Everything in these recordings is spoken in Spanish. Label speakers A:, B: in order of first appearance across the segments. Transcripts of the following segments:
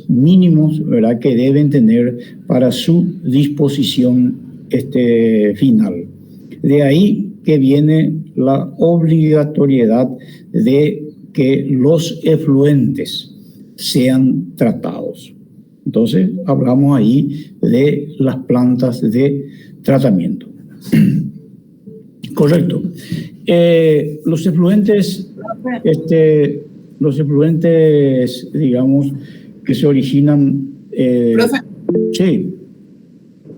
A: mínimos, ¿verdad?, que deben tener para su disposición final. De ahí que viene la obligatoriedad de que los efluentes sean tratados. Entonces, hablamos ahí de las plantas de tratamiento. Correcto. Los efluentes, digamos, que se originan...
B: Profe,
A: sí.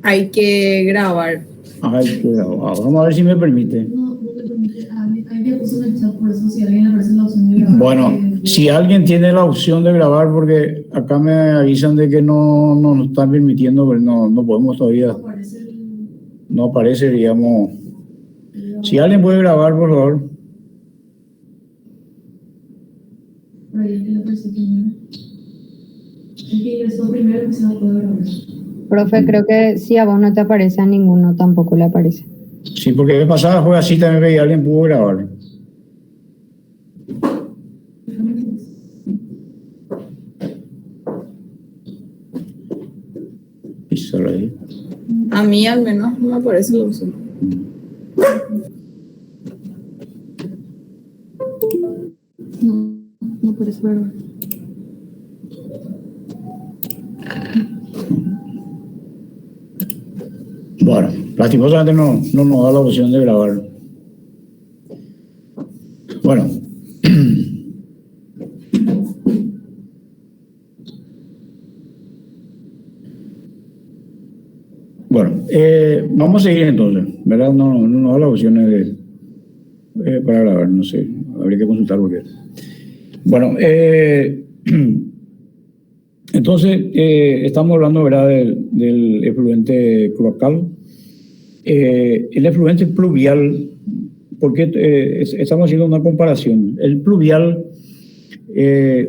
B: hay que grabar.
A: Hay que grabar. Vamos a ver si me permite.
C: No te permite. Hay que puso en el chat, por eso si alguien le aparece la opción de grabar.
A: Bueno, si alguien tiene la opción de grabar, porque acá me avisan de que no nos están permitiendo, pero no podemos todavía. No aparece, digamos. Si alguien puede grabar, por favor.
C: Por ahí le aparece que el que ingresó primero que se va a poder grabar.
D: Profe, creo que si a vos no te aparece, a ninguno tampoco le aparece.
A: Sí, porque la vez pasada fue así también que alguien pudo grabar. Y solo ahí.
B: A mí al menos no me aparece la opción.
C: No parece grabar.
A: Bueno, lastimosamente no nos da la opción de grabar. Bueno. Bueno, vamos a seguir entonces, ¿verdad? No nos da las opciones para grabar, no sé, habría que consultar porque... Bueno, entonces estamos hablando, ¿verdad?, del efluente cloacal. El efluente pluvial, porque estamos haciendo una comparación. El pluvial,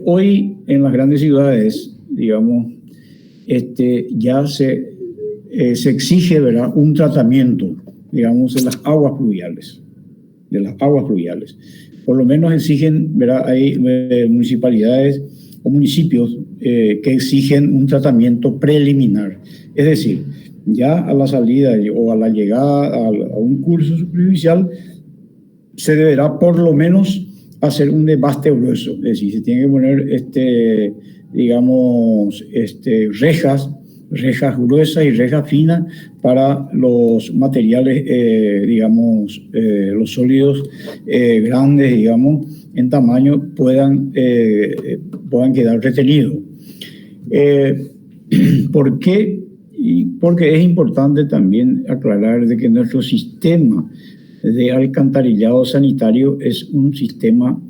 A: hoy en las grandes ciudades, digamos, ya se exige, ¿verdad?, un tratamiento, digamos, de las aguas pluviales. Por lo menos exigen, ¿verdad?, hay municipalidades o municipios que exigen un tratamiento preliminar. Es decir, ya a la salida o a la llegada a un curso superficial se deberá por lo menos hacer un desbaste grueso. Es decir, se tiene que poner, digamos, rejas gruesas y rejas finas para los materiales, digamos, los sólidos grandes, digamos, en tamaño puedan quedar retenidos. ¿Por qué? Porque es importante también aclarar de que nuestro sistema de alcantarillado sanitario es un sistema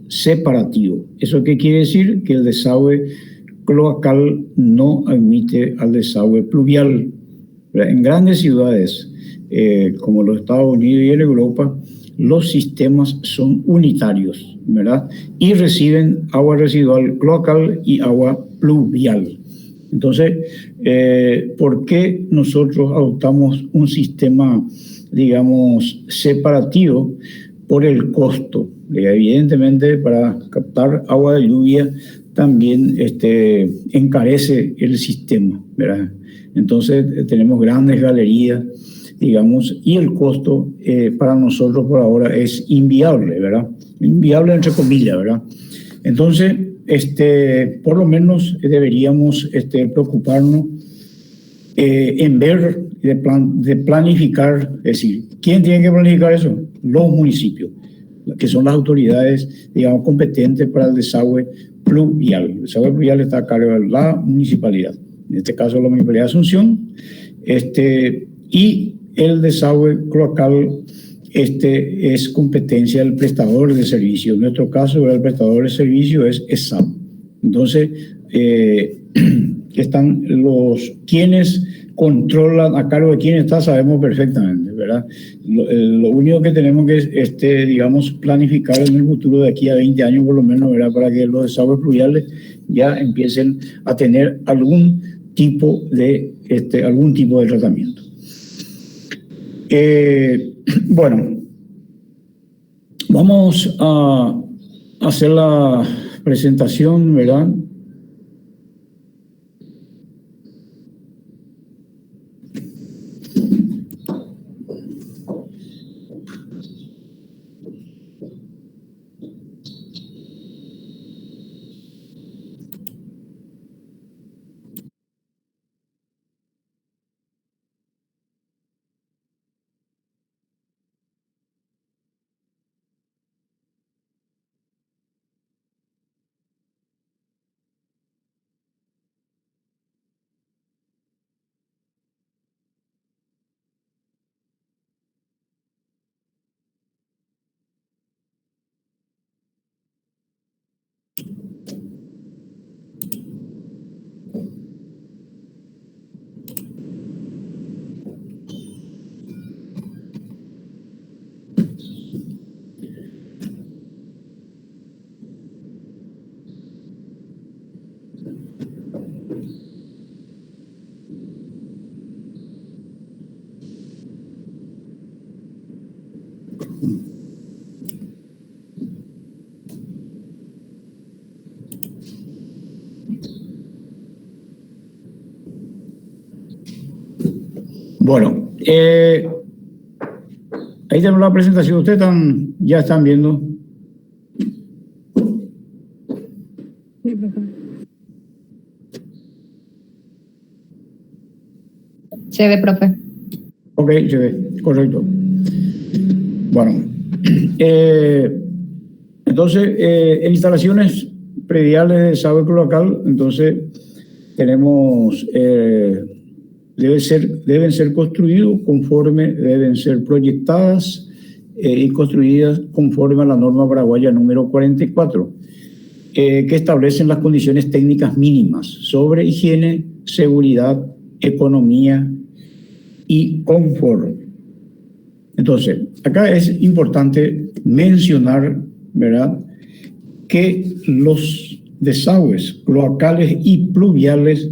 A: separativo. ¿Eso qué quiere decir? Que el desagüe cloacal no admite al desagüe pluvial. En grandes ciudades como los Estados Unidos y en Europa, los sistemas son unitarios, ¿verdad? Y reciben agua residual cloacal y agua pluvial. Entonces, ¿por qué nosotros adoptamos un sistema, digamos, separativo? Por el costo. Evidentemente, para captar agua de lluvia también encarece el sistema, ¿verdad? Entonces, tenemos grandes galerías, digamos, y el costo para nosotros por ahora es inviable, ¿verdad? Inviable entre comillas, ¿verdad? Entonces, por lo menos deberíamos preocuparnos en ver, de planificar, es decir, ¿quién tiene que planificar eso? Los municipios, que son las autoridades, digamos, competentes para el desagüe pluvial. El desagüe pluvial está a cargo de la municipalidad, en este caso la Municipalidad de Asunción, y el desagüe cloacal es competencia del prestador de servicio. En nuestro caso, el prestador de servicio es ESSAM. Entonces, están quienes controlan, a cargo de quién está, sabemos perfectamente, ¿verdad? Lo único que tenemos que, digamos, planificar en el futuro de aquí a 20 años por lo menos, ¿verdad?, para que los desagües pluviales ya empiecen a tener algún tipo de tratamiento. Bueno, vamos a hacer presentación, ¿verdad? Bueno, ahí tenemos la presentación. Ustedes ya están viendo.
D: Se ve, profe.
A: Ok, se ve, correcto. Bueno, entonces, en instalaciones prediales de desagüe cloacal, entonces tenemos, deben ser construidos conforme, deben ser proyectadas y construidas conforme a la norma paraguaya número 44, que establecen las condiciones técnicas mínimas sobre higiene, seguridad, economía y confort. Entonces, acá es importante mencionar, ¿verdad?, que los desagües cloacales y pluviales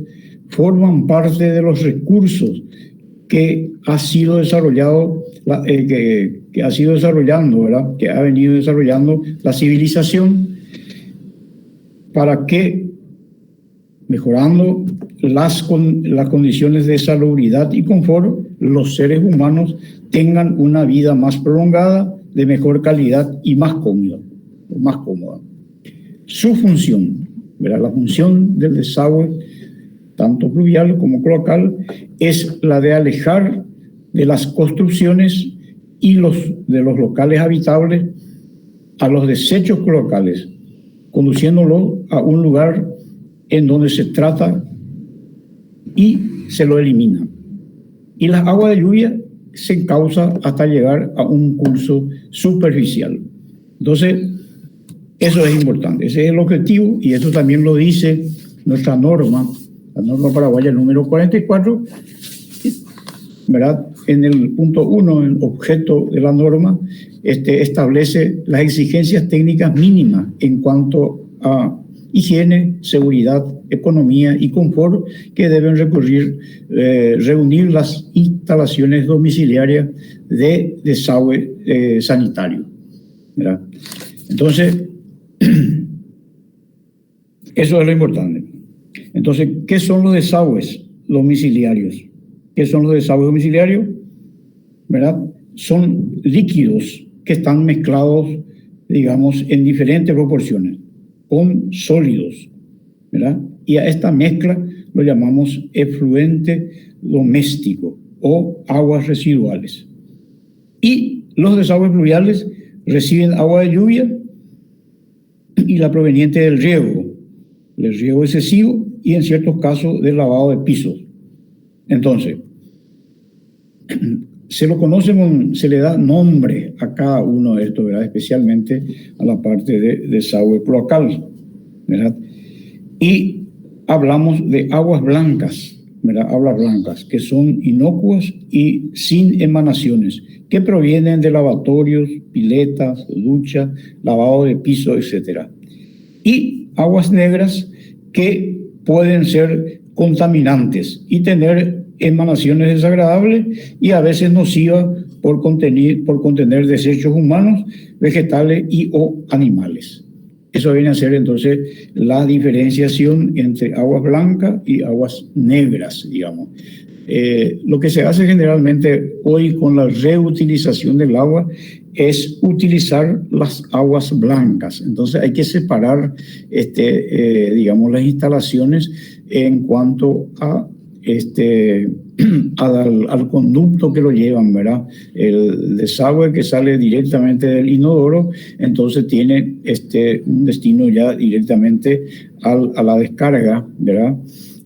A: forman parte de los recursos que ha sido desarrollado, que ha sido desarrollando, ¿verdad?, que ha venido desarrollando la civilización para que, mejorando las condiciones de salubridad y confort, los seres humanos tengan una vida más prolongada, de mejor calidad y más cómoda. Su función, ¿verdad?, la función del desagüe, tanto pluvial como cloacal, es la de alejar de las construcciones y de los locales habitables a los desechos cloacales, conduciéndolo a un lugar en donde se trata y se lo elimina. Y las aguas de lluvia se encausa hasta llegar a un curso superficial. Entonces, eso es importante, ese es el objetivo, y eso también lo dice nuestra norma, la norma paraguaya número 44, ¿verdad? En el punto 1, el objeto de la norma, establece las exigencias técnicas mínimas en cuanto a higiene, seguridad, economía y confort que deben reunir las instalaciones domiciliarias de desagüe sanitario, ¿verdad? Entonces, eso es lo importante. Entonces, ¿qué son los desagües domiciliarios? ¿Qué son los desagües domiciliarios? ¿Verdad? Son líquidos que están mezclados, digamos, en diferentes proporciones con sólidos, ¿verdad? Y a esta mezcla lo llamamos efluente doméstico o aguas residuales. Y los desagües pluviales reciben agua de lluvia y la proveniente del riego excesivo y en ciertos casos del lavado de pisos. Entonces, se le da nombre a cada uno de estos, ¿verdad?, especialmente a la parte de desagüe cloacal, ¿verdad? Y hablamos de aguas blancas, ¿verdad?, aguas blancas, que son inocuas y sin emanaciones, que provienen de lavatorios, piletas, duchas, lavado de piso, etc. Y aguas negras que pueden ser contaminantes y tener emanaciones desagradables y a veces nocivas por contener desechos humanos, vegetales y o animales. Eso viene a ser entonces la diferenciación entre aguas blancas y aguas negras, digamos. Lo que se hace generalmente hoy con la reutilización del agua es utilizar las aguas blancas. Entonces hay que separar, digamos, las instalaciones en cuanto a al conducto que lo llevan, ¿verdad? El desagüe que sale directamente del inodoro, entonces tiene un destino ya directamente a la descarga, ¿verdad?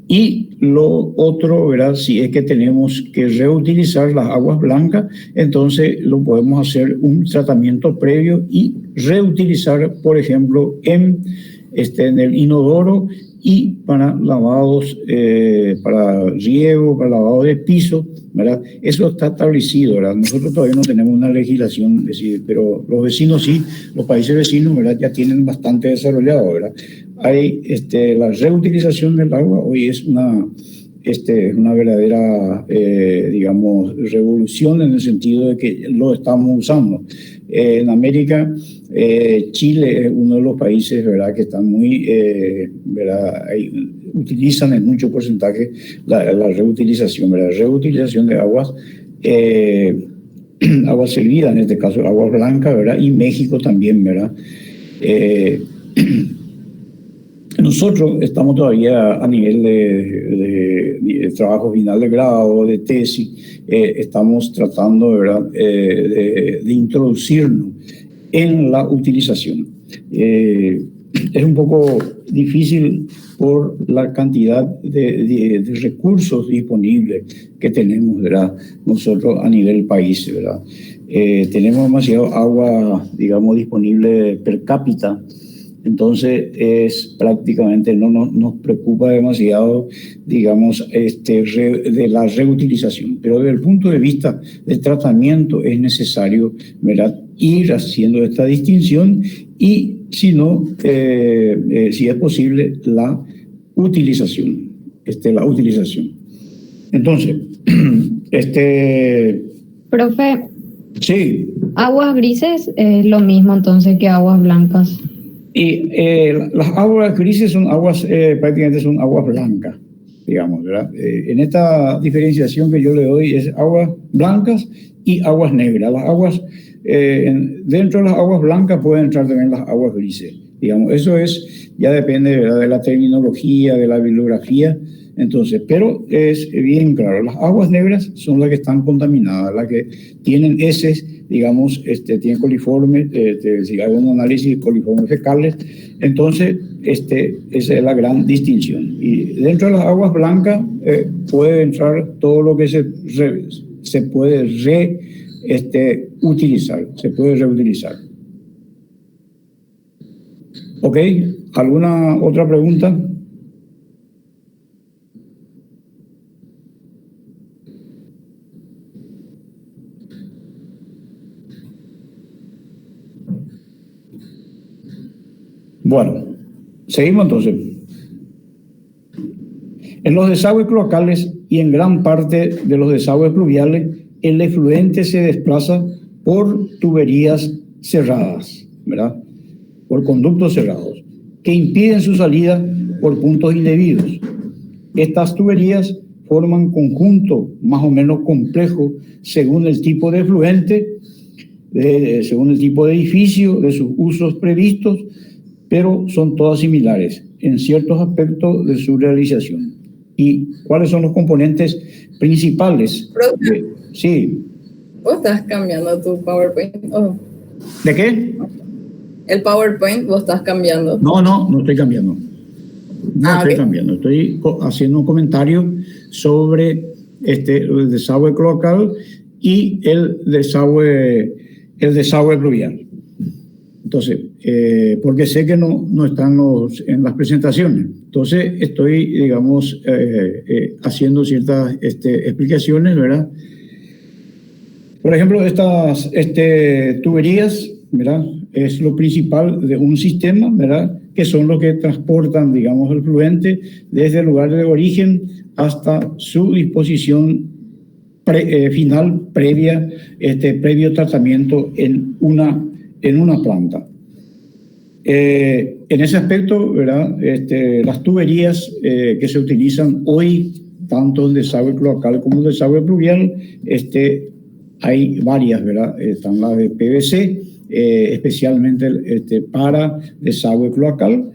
A: Y lo otro, ¿verdad? Si es que tenemos que reutilizar las aguas blancas, entonces lo podemos hacer un tratamiento previo y reutilizar, por ejemplo, en el inodoro y para lavados, para riego, para lavado de piso, ¿verdad? Eso está establecido, ¿verdad? Nosotros todavía no tenemos una legislación, pero los vecinos sí, los países vecinos, ¿verdad? Ya tienen bastante desarrollado, ¿verdad? Hay la reutilización del agua hoy es una verdadera, digamos, revolución en el sentido de que lo estamos usando. En América, Chile es uno de los países, ¿verdad?, que están muy, ¿verdad?, utilizan en mucho porcentaje la reutilización, ¿verdad? Reutilización de aguas, aguas servidas, en este caso aguas blancas, ¿verdad? Y México también, ¿verdad? Nosotros estamos todavía a nivel de trabajo final de grado, de tesis, estamos tratando, ¿verdad?, de introducirnos en la utilización. Es un poco difícil por la cantidad de recursos disponibles que tenemos, ¿verdad?, nosotros a nivel país, ¿verdad? Tenemos demasiado agua, digamos, disponible per cápita. Entonces, prácticamente no nos preocupa demasiado, digamos, de la reutilización. Pero desde el punto de vista del tratamiento es necesario, ¿verdad?, ir haciendo esta distinción y, si no, si es posible, la utilización. Entonces,
D: Profe,
A: sí.
D: aguas grises es lo mismo entonces que aguas blancas.
A: Y las aguas grises son aguas, prácticamente son aguas blancas, digamos, ¿verdad? En esta diferenciación que yo le doy es aguas blancas y aguas negras. Las aguas, dentro de las aguas blancas pueden entrar también las aguas grises, digamos. Eso ya depende, ¿verdad?, de la terminología, de la bibliografía. Entonces, pero es bien claro, las aguas negras son las que están contaminadas, las que tienen heces, digamos, tienen coliformes, si hay un análisis de coliformes fecales, entonces esa es la gran distinción. Y dentro de las aguas blancas puede entrar todo lo que se puede reutilizar, se puede reutilizar. ¿Ok? ¿Alguna otra pregunta? Bueno, seguimos entonces. En los desagües cloacales y en gran parte de los desagües pluviales, el efluente se desplaza por tuberías cerradas, ¿verdad?, por conductos cerrados, que impiden su salida por puntos indebidos. Estas tuberías forman conjuntos más o menos complejos según el tipo de efluente, según el tipo de edificio, de sus usos previstos, pero son todas similares en ciertos aspectos de su realización. ¿Y cuáles son los componentes principales? Sí.
B: ¿Vos estás cambiando tu PowerPoint? Oh.
A: ¿De qué?
B: El PowerPoint, ¿vos estás cambiando?
A: No estoy cambiando. Estoy cambiando. Estoy haciendo un comentario sobre el desagüe cloacal y el desagüe pluvial. Entonces, porque sé que no están en las presentaciones. Entonces, estoy, digamos, haciendo ciertas explicaciones, ¿verdad? Por ejemplo, estas tuberías, ¿verdad?, es lo principal de un sistema, ¿verdad?, que son los que transportan, digamos, el fluente desde el lugar de origen hasta su disposición final previo tratamiento en una planta. En ese aspecto, ¿verdad? Las tuberías que se utilizan hoy, tanto el desagüe cloacal como el desagüe pluvial, hay varias, ¿verdad? Están las de PVC, especialmente para desagüe cloacal,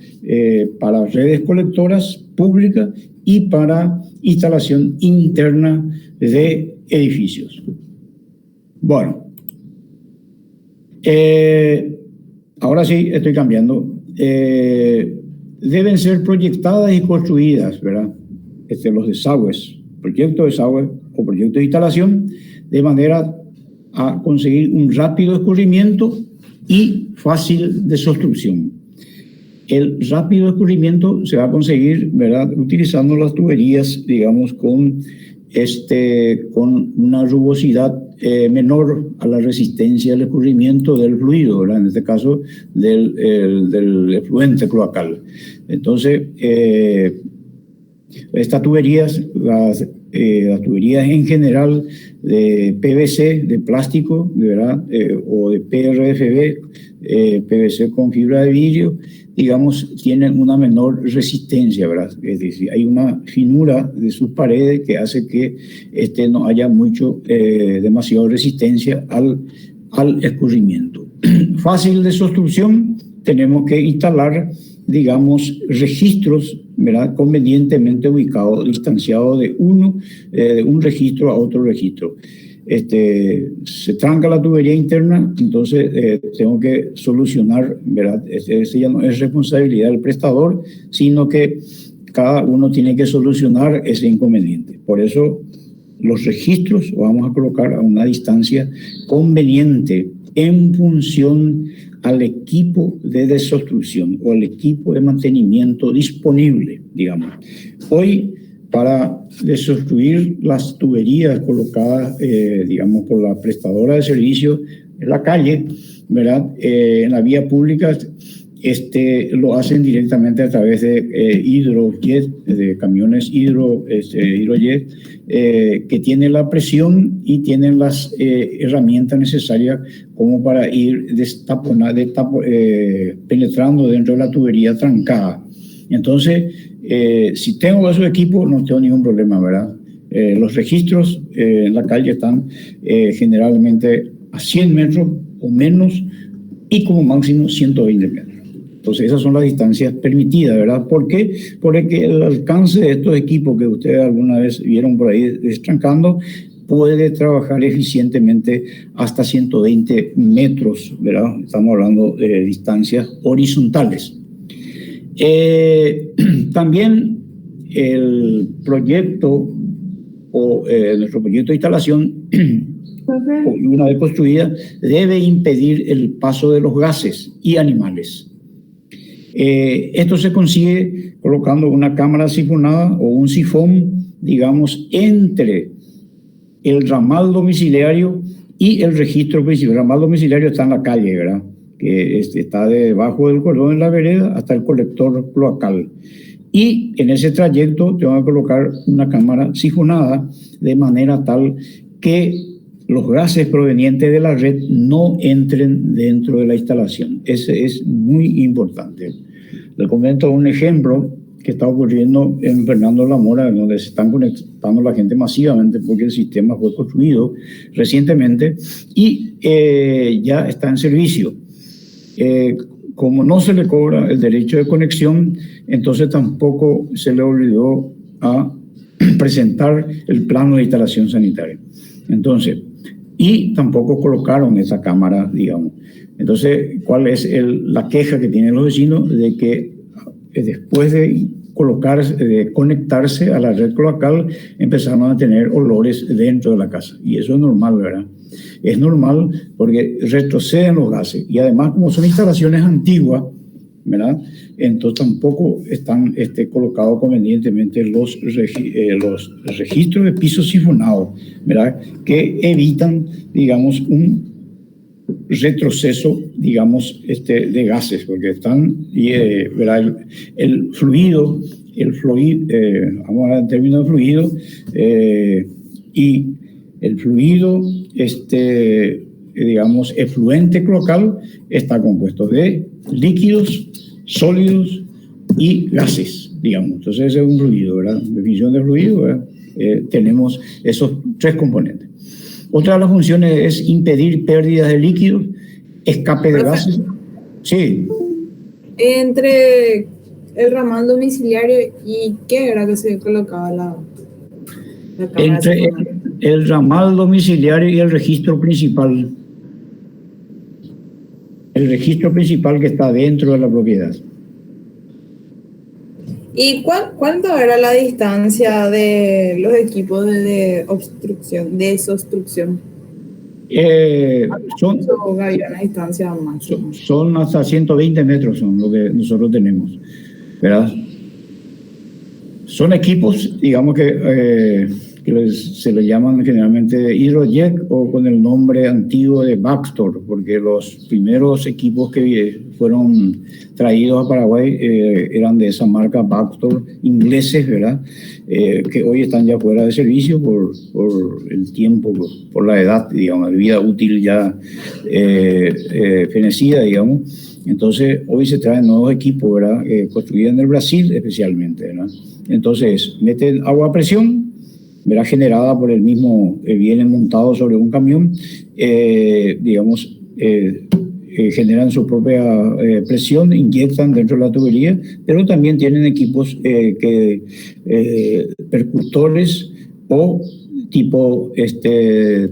A: para redes colectoras públicas y para instalación interna de edificios. Bueno, ahora sí estoy cambiando. Deben ser proyectadas y construidas, ¿verdad? Los desagües, proyectos de desagüe o proyectos de instalación, de manera a conseguir un rápido escurrimiento y fácil desobstrucción. El rápido escurrimiento se va a conseguir, ¿verdad?, utilizando las tuberías, digamos, con una rugosidad menor a la resistencia al escurrimiento del fluido, ¿verdad? En este caso del efluente cloacal. Entonces, estas tuberías, las tuberías en general de PVC, de plástico, ¿verdad? O de PRFB, PVC con fibra de vidrio, digamos, tienen una menor resistencia, ¿verdad? Es decir, hay una finura de sus paredes que hace que no haya demasiada resistencia al escurrimiento. Fácil de desobstrucción, tenemos que instalar, digamos, registros, ¿verdad?, convenientemente ubicados, distanciados de un registro a otro registro. Se tranca la tubería interna, entonces tengo que solucionar, ¿verdad? Ese ya no es responsabilidad del prestador, sino que cada uno tiene que solucionar ese inconveniente. Por eso los registros los vamos a colocar a una distancia conveniente en función al equipo de desobstrucción o al equipo de mantenimiento disponible, digamos. Hoy, para desobstruir las tuberías colocadas, digamos, por la prestadora de servicios en la calle, ¿verdad?, en la vía pública, lo hacen directamente a través de hidrojet, de camiones hidrojet, que tienen la presión y tienen las herramientas necesarias como para ir penetrando dentro de la tubería trancada. Entonces, si tengo esos equipos, no tengo ningún problema, ¿verdad? Los registros en la calle están generalmente a 100 metros o menos y como máximo 120 metros. Entonces, esas son las distancias permitidas, ¿verdad? ¿Por qué? Porque el alcance de estos equipos que ustedes alguna vez vieron por ahí destrancando puede trabajar eficientemente hasta 120 metros, ¿verdad? Estamos hablando de distancias horizontales. También el proyecto nuestro proyecto de instalación, una vez construida, debe impedir el paso de los gases y animales. Esto se consigue colocando una cámara sifonada o un sifón, digamos, entre el ramal domiciliario y el registro principal. El ramal domiciliario está en la calle, ¿verdad?, que está debajo del cordón en la vereda hasta el colector cloacal. Y en ese trayecto tengo que colocar una cámara sifonada de manera tal que los gases provenientes de la red no entren dentro de la instalación. Ese es muy importante. Les comento un ejemplo que está ocurriendo en Fernando La Mora, donde se están conectando la gente masivamente porque el sistema fue construido recientemente y ya está en servicio. Como no se le cobra el derecho de conexión, entonces tampoco se le olvidó a presentar el plano de instalación sanitaria. Entonces, y tampoco colocaron esa cámara, digamos. Entonces, ¿cuál es la queja que tienen los vecinos? De que después de conectarse a la red cloacal, empezaron a tener olores dentro de la casa. Y eso es normal, ¿verdad? Es normal porque retroceden los gases. Y además, como son instalaciones antiguas, ¿verdad?, entonces tampoco están colocados convenientemente los registros de pisos sifonados, ¿verdad?, que evitan, digamos, un retroceso, digamos, de gases, porque están, ¿verdad?, el fluido, vamos a hablar en términos de fluido, y el fluido, digamos, efluente cloacal está compuesto de líquidos, sólidos y gases, digamos. Entonces ese es un fluido, ¿verdad? Definición de fluido, ¿verdad? Tenemos esos tres componentes. Otra de las funciones es impedir pérdidas de líquidos, escape de gases. Sí.
B: Entre el ramal domiciliario y qué era que se colocaba la cámara.
A: Entre el ramal domiciliario y el registro principal. El registro principal que está dentro de la propiedad.
B: ¿Y cuánto era la distancia de los equipos de obstrucción, de desobstrucción?
A: Son
B: Había una distancia máxima.
A: son hasta 120 metros, son lo que nosotros tenemos, ¿verdad? Son equipos, digamos que se les llaman generalmente Hydrojet o con el nombre antiguo de Baxtor, porque los primeros equipos que fueron traídos a Paraguay eran de esa marca Baxtor, ingleses, ¿verdad? Que hoy están ya fuera de servicio por el tiempo, por la edad, digamos, la vida útil ya fenecida, digamos. Entonces, hoy se traen nuevos equipos, ¿verdad? Construidos en el Brasil especialmente, ¿verdad? Entonces, meten agua a presión, ¿verdad? Generada por el mismo, vienen montados sobre un camión, digamos, generan su propia presión, inyectan dentro de la tubería, pero también tienen equipos percutores o tipo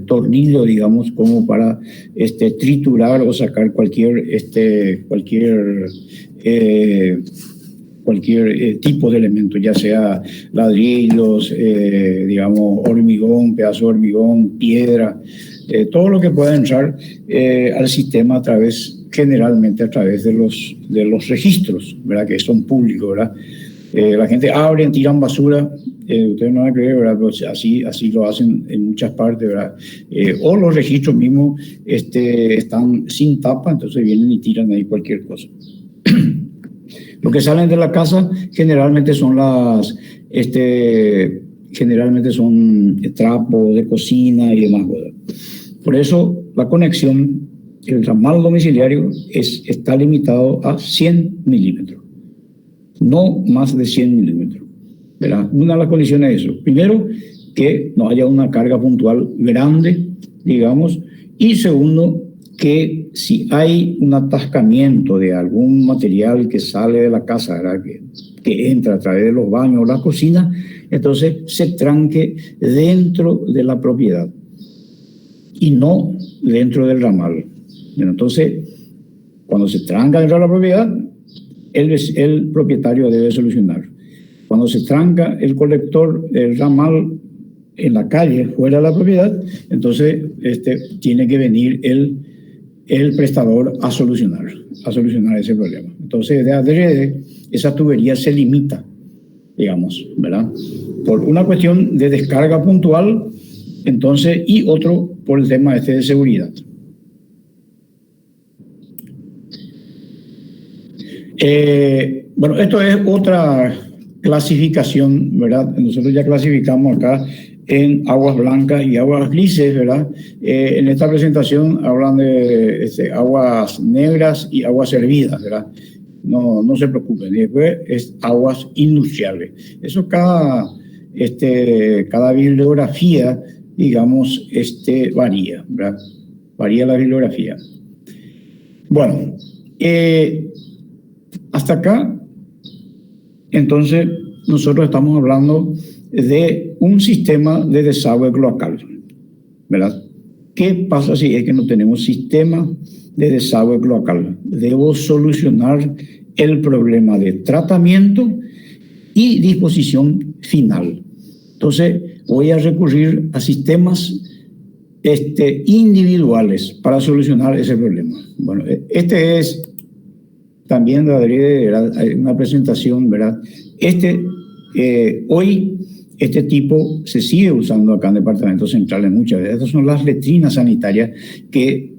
A: tornillo, digamos, como para triturar o sacar cualquier tipo de elemento, ya sea ladrillos, digamos, hormigón, pedazo de hormigón, piedra, todo lo que pueda entrar al sistema generalmente a través de los registros, ¿verdad? Que son públicos, ¿verdad? La gente abre, tiran basura, ustedes no van a creer, ¿verdad? Pero así lo hacen en muchas partes, ¿verdad? O los registros mismos están sin tapa, entonces vienen y tiran ahí cualquier cosa. Lo que salen de la casa generalmente son trapos de cocina y demás cosas. Por eso la conexión, el ramal domiciliario está limitado a 100 milímetros, no más de 100 milímetros, ¿verdad? Una de las condiciones es eso. Primero, que no haya una carga puntual grande, digamos, y segundo, que si hay un atascamiento de algún material que sale de la casa, ¿verdad? Que entra a través de los baños o la cocina, entonces se tranque dentro de la propiedad y no dentro del ramal. Bueno, entonces, cuando se tranca dentro de la propiedad, el propietario debe solucionar. Cuando se tranca el colector, el ramal en la calle, fuera de la propiedad, entonces tiene que venir el prestador a solucionar ese problema. Entonces, de adrede, esa tubería se limita, digamos, ¿verdad? Por una cuestión de descarga puntual, entonces, y otro por el tema de seguridad. Bueno, esto es otra clasificación, ¿verdad? Nosotros ya clasificamos acá en aguas blancas y aguas grises, ¿verdad? En esta presentación hablan de aguas negras y aguas hervidas, ¿verdad? No se preocupen. Y después es aguas industriales. Eso cada bibliografía, digamos, varía, ¿verdad? Varía la bibliografía. Bueno, hasta acá, entonces, nosotros estamos hablando de un sistema de desagüe cloacal, ¿verdad? ¿Qué pasa si es que no tenemos sistema de desagüe cloacal? Debo solucionar el problema de tratamiento y disposición final. Entonces, voy a recurrir a sistemas individuales para solucionar ese problema. Bueno, es también una presentación, ¿verdad? Hoy este tipo se sigue usando acá en departamentos centrales muchas veces. Estas son las letrinas sanitarias que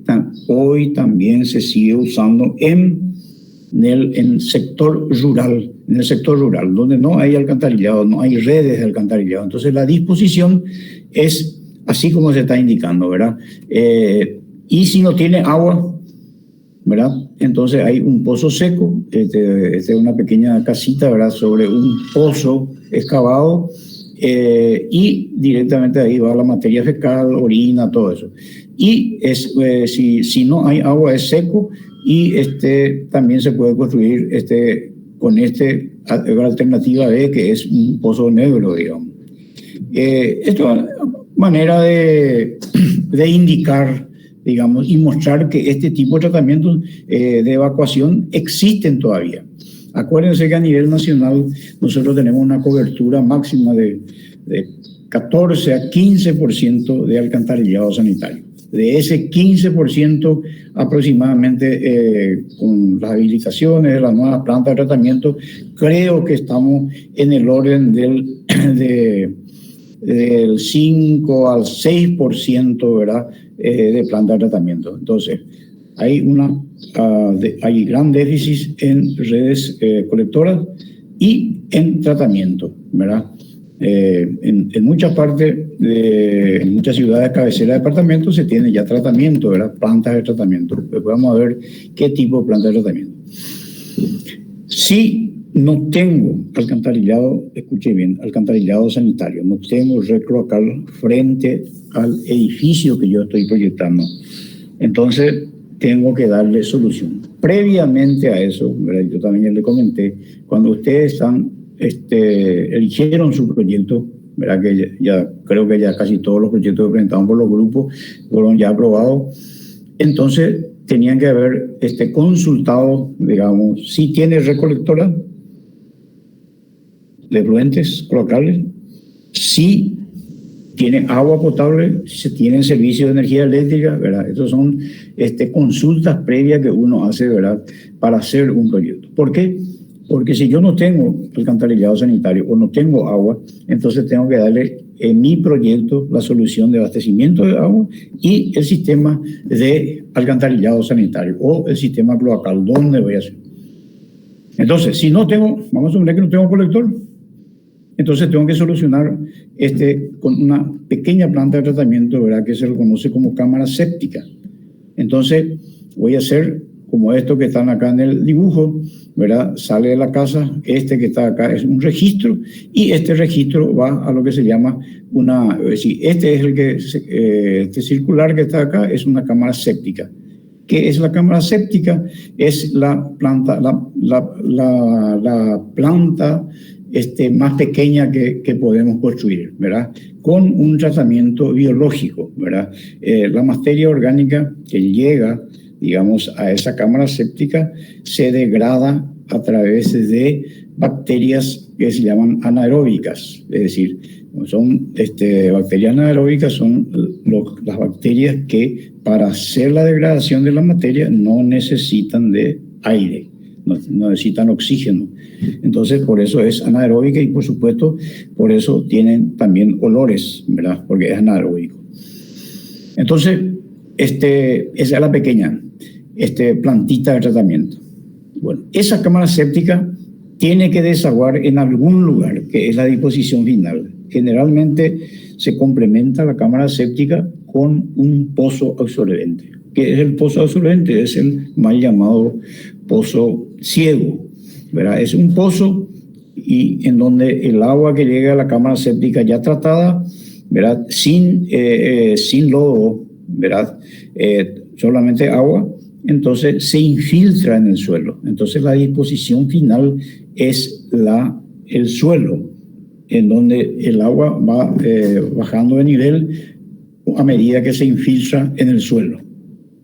A: hoy también se sigue usando en el sector rural, donde no hay alcantarillado, no hay redes de alcantarillado. Entonces la disposición es así como se está indicando, ¿verdad? Y si no tiene agua, ¿verdad? Entonces hay un pozo seco, este es una pequeña casita, ¿verdad? Sobre un pozo excavado, y directamente ahí va la materia fecal, orina, todo eso. Y si no hay agua es seco, y también se puede construir con alternativa B, que es un pozo negro, digamos. Esto es una manera de indicar, digamos, y mostrar que este tipo de tratamientos de evacuación existen todavía. Acuérdense que a nivel nacional nosotros tenemos una cobertura máxima de 14 a 15% de alcantarillado sanitario. De ese 15% aproximadamente, con las habilitaciones de las nuevas plantas de tratamiento, creo que estamos en el orden del 5 al 6%, ¿verdad? De plantas de tratamiento. Entonces, hay gran déficit en redes colectoras y en tratamiento, ¿verdad? En muchas partes, en muchas ciudades cabecera de departamento se tiene ya tratamiento, ¿verdad? Plantas de tratamiento. Pues vamos a ver qué tipo de plantas de tratamiento. Si no tengo alcantarillado, escuche bien, alcantarillado sanitario, no tengo red cloacal frente al edificio que yo estoy proyectando, entonces tengo que darle solución. Previamente a eso, ¿verdad? Yo también le comenté, cuando ustedes eligieron su proyecto, ¿verdad? Que ya creo que ya casi todos los proyectos que presentaron por los grupos fueron ya aprobados, entonces tenían que haber consultado, digamos, si tiene recolectora de efluentes cloacales, si tienen agua potable, si tienen servicio de energía eléctrica, ¿verdad? Estas son consultas previas que uno hace, ¿verdad? Para hacer un proyecto. ¿Por qué? Porque si yo no tengo alcantarillado sanitario o no tengo agua, entonces tengo que darle en mi proyecto la solución de abastecimiento de agua y el sistema de alcantarillado sanitario o el sistema cloacal, ¿dónde voy a hacer? Entonces, si no tengo, vamos a suponer que no tengo colector, entonces tengo que solucionar con una pequeña planta de tratamiento, ¿verdad? Que se reconoce como cámara séptica. Entonces voy a hacer como esto que están acá en el dibujo, ¿verdad? Sale de la casa, que está acá es un registro, y este registro va a lo que se llama este es el que, este circular que está acá es una cámara séptica. ¿Qué es la cámara séptica? Es la planta, la planta más pequeña que podemos construir, ¿verdad? Con un tratamiento biológico, ¿verdad? La materia orgánica que llega, digamos, a esa cámara séptica se degrada a través de bacterias que se llaman anaeróbicas, es decir, son bacterias anaeróbicas, son las bacterias que para hacer la degradación de la materia no necesitan de aire, no necesitan oxígeno. Entonces, por eso es anaeróbica y, por supuesto, por eso tienen también olores, ¿verdad? Porque es anaeróbico. Entonces, esa es la pequeña plantita de tratamiento. Bueno, esa cámara séptica tiene que desaguar en algún lugar, que es la disposición final. Generalmente se complementa la cámara séptica con un pozo absorbente. ¿Qué es el pozo absorbente? Es el mal llamado pozo ciego, ¿verdad? Es un pozo y en donde el agua que llega a la cámara séptica ya tratada, ¿verdad? Sin lodo, ¿verdad? Solamente agua, entonces se infiltra en el suelo. Entonces la disposición final es el suelo, en donde el agua va bajando de nivel a medida que se infiltra en el suelo,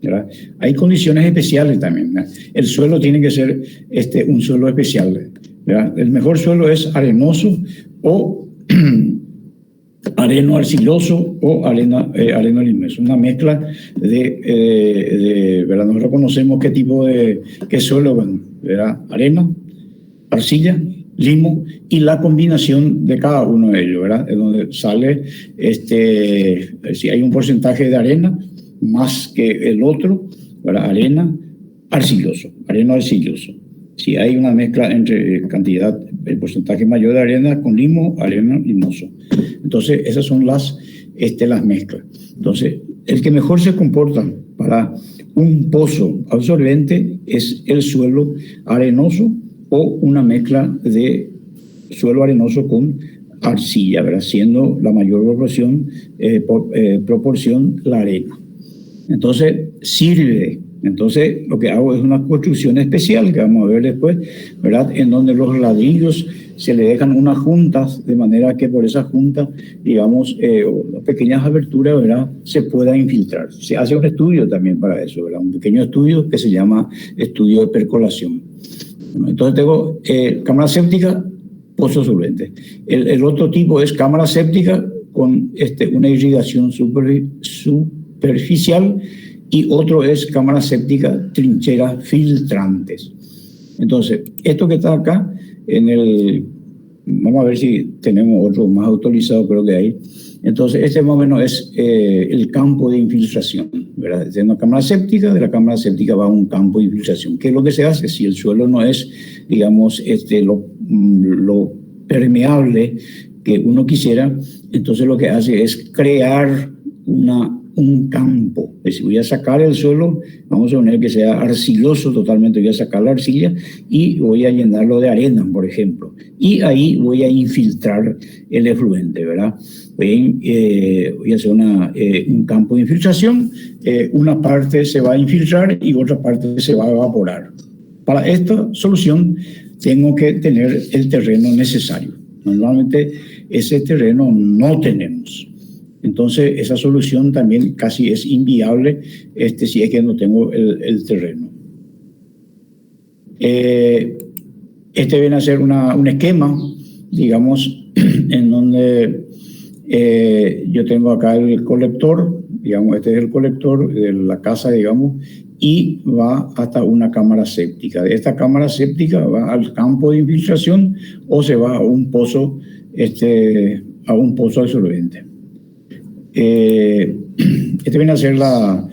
A: ¿verdad? Hay condiciones especiales también, ¿verdad? El suelo tiene que ser un suelo especial, ¿verdad? El mejor suelo es arenoso o areno arcilloso o areno limeso, una mezcla ¿verdad? Nosotros conocemos qué tipo qué suelo, ¿verdad? Arena, arcilla, limo y la combinación de cada uno de ellos, ¿verdad? Es donde sale si hay un porcentaje de arena más que el otro, ¿verdad? Areno arcilloso. Si hay una mezcla entre el porcentaje mayor de arena con limo, areno limoso. Entonces, esas son las mezclas. Entonces, el que mejor se comporta para Un pozo absorbente es el suelo arenoso o una mezcla de suelo arenoso con arcilla, ¿verdad? Siendo la mayor proporción la arena. Entonces, sirve. Entonces, lo que hago es una construcción especial que vamos a ver después, ¿verdad? En donde los ladrillos se le dejan unas juntas, de manera que por esas juntas, digamos, pequeñas aberturas, ¿verdad?, se pueda infiltrar. Se hace un estudio también para eso, ¿verdad? Un pequeño estudio que se llama estudio de percolación. Bueno, entonces tengo cámara séptica, pozo solvente. El otro tipo es cámara séptica con una irrigación superficial, y otro es cámara séptica, trincheras filtrantes. Entonces, esto que está acá, vamos a ver si tenemos otro más autorizado, creo que hay. Entonces, este más o menos es el campo de infiltración, ¿verdad? De una cámara séptica, de la cámara séptica va a un campo de infiltración. ¿Qué es lo que se hace? Si el suelo no es, digamos, lo permeable que uno quisiera, entonces lo que hace es crear un campo. Es decir, voy a sacar el suelo, vamos a poner que sea arcilloso totalmente, voy a sacar la arcilla y voy a llenarlo de arena, por ejemplo. Y ahí voy a infiltrar el efluente, ¿verdad? Voy a hacer un campo de infiltración, una parte se va a infiltrar y otra parte se va a evaporar. Para esta solución tengo que tener el terreno necesario. Normalmente ese terreno no tenemos. Entonces, esa solución también casi es inviable si es que no tengo el terreno. Viene a ser un esquema, digamos, en donde yo tengo acá el colector, digamos, este es el colector de la casa, digamos, y va hasta una cámara séptica. De esta cámara séptica va al campo de infiltración o se va a un pozo absorbente. Viene a ser una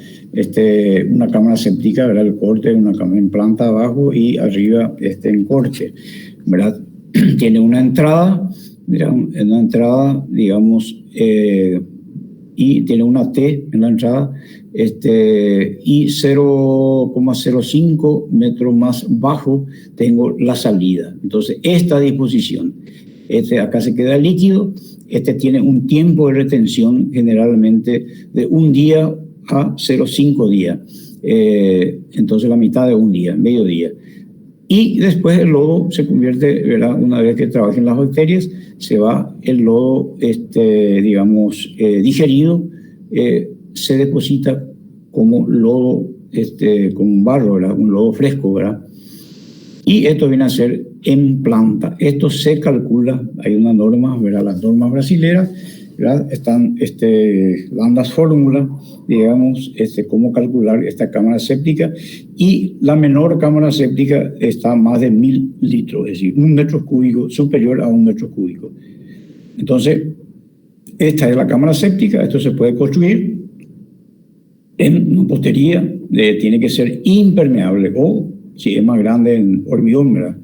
A: cámara séptica, ¿verdad? El corte, una cámara en planta abajo y arriba en corte, ¿verdad? Tiene una entrada, digamos, y tiene una T en la entrada, y 0,05 metros más bajo tengo la salida. Entonces, esta disposición, acá se queda líquido. Tiene un tiempo de retención generalmente de 1 día a 0,5 días. Entonces la mitad de 1 día, medio día. Y después el lodo se convierte, ¿verdad? Una vez que trabajen las bacterias, se va el lodo, digamos, digerido, se deposita como lodo, como barro, ¿verdad? Un lodo fresco, ¿verdad? Y esto viene a ser en planta. Esto se calcula, hay una norma, ¿verdad? Las normas brasileras, ¿verdad? Están dan las fórmulas, digamos, cómo calcular esta cámara séptica, y la menor cámara séptica está a más de 1000 litros, es decir, 1 metro cúbico, superior a 1 metro cúbico. Entonces, esta es la cámara séptica. Esto se puede construir en mampostería, tiene que ser impermeable, o si es más grande, en hormigón, ¿verdad?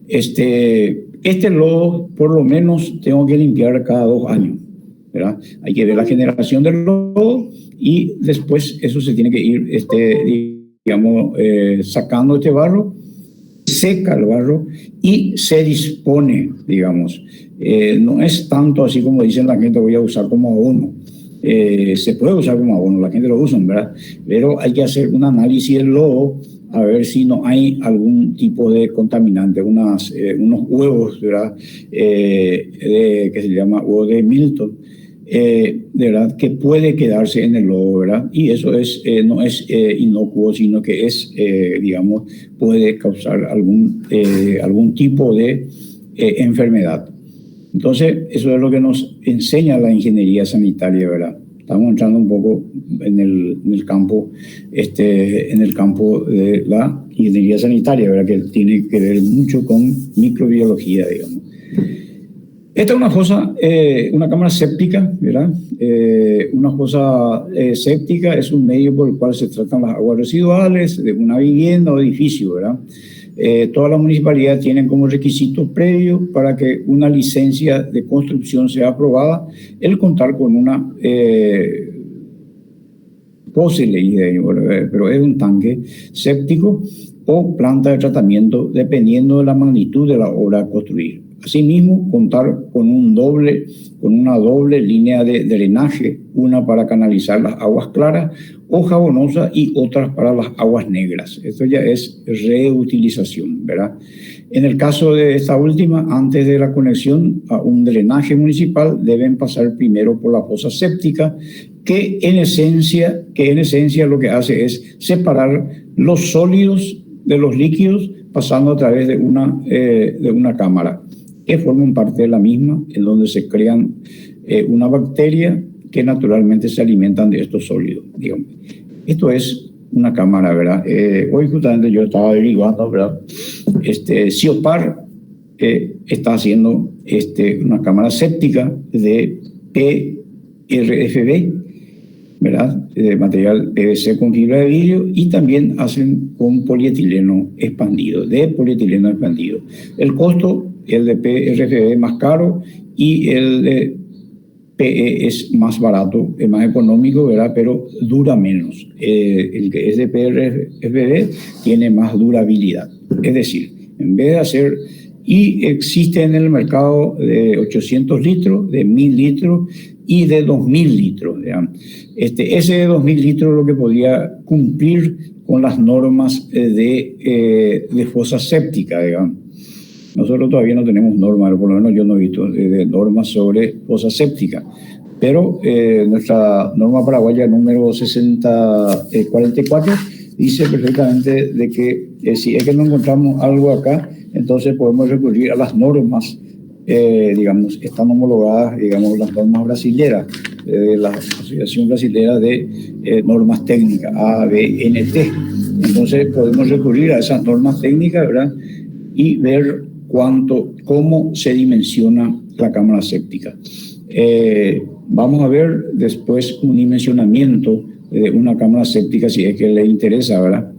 A: Este lodo, por lo menos, tengo que limpiar cada 2 años, ¿verdad? Hay que ver la generación del lodo y después eso se tiene que ir, digamos, sacando este barro, seca el barro y se dispone, digamos. No es tanto así como dicen la gente, voy a usar como abono. Se puede usar como abono, la gente lo usa, ¿verdad? Pero hay que hacer un análisis del lodo a ver si no hay algún tipo de contaminante, unos huevos, ¿verdad? Que se llama huevo de Milton, ¿verdad? Que puede quedarse en el lodo, ¿verdad? Y eso no es inocuo, sino que digamos, puede causar algún tipo de enfermedad. Entonces, eso es lo que nos enseña la ingeniería sanitaria, ¿verdad? Estamos entrando un poco en el campo de la ingeniería sanitaria, ¿verdad? Que tiene que ver mucho con microbiología, digamos. Esta es una cámara séptica, ¿verdad? Una fosa séptica es un medio por el cual se tratan las aguas residuales de una vivienda o edificio, ¿verdad? Todas las municipalidades tienen como requisito previo para que una licencia de construcción sea aprobada el contar con una POSE le dice, pero es un tanque séptico o planta de tratamiento dependiendo de la magnitud de la obra a construir. Asimismo, contar con una doble línea de drenaje, una para canalizar las aguas claras o jabonosas y otras para las aguas negras. Esto ya es reutilización, ¿verdad? En el caso de esta última, antes de la conexión a un drenaje municipal, deben pasar primero por la fosa séptica, que en esencia lo que hace es separar los sólidos de los líquidos pasando a través de una cámara que forman parte de la misma, en donde se crean una bacteria que naturalmente se alimentan de estos sólidos, digamos. Esto es una cámara, ¿verdad? Hoy justamente yo estaba averiguando, ¿verdad? CIOPAR está haciendo una cámara séptica de PRFB, ¿verdad? De material PVC con fibra de vidrio, y también hacen con polietileno expandido, El costo, el de PRFB es más caro y el de PE es más barato, es más económico, ¿verdad? Pero dura menos. El que es de PRFB tiene más durabilidad. Es decir, en vez de hacer... Y existe en el mercado de 800 litros, de 1000 litros y de 2000 litros. Ese de 2000 litros es lo que podría cumplir con las normas de fosa séptica, digamos. Nosotros todavía no tenemos normas, por lo menos yo no he visto normas sobre fosa séptica. Pero nuestra norma paraguaya número 6044 dice perfectamente de que si es que no encontramos algo acá, entonces podemos recurrir a las normas, digamos, están homologadas, digamos, las normas brasileras, la Asociación Brasilera de Normas Técnicas, ABNT. Entonces podemos recurrir a esas normas técnicas, ¿verdad? Y ver cómo se dimensiona la cámara séptica. Vamos a ver después un dimensionamiento de una cámara séptica si es que le interesa, ¿verdad?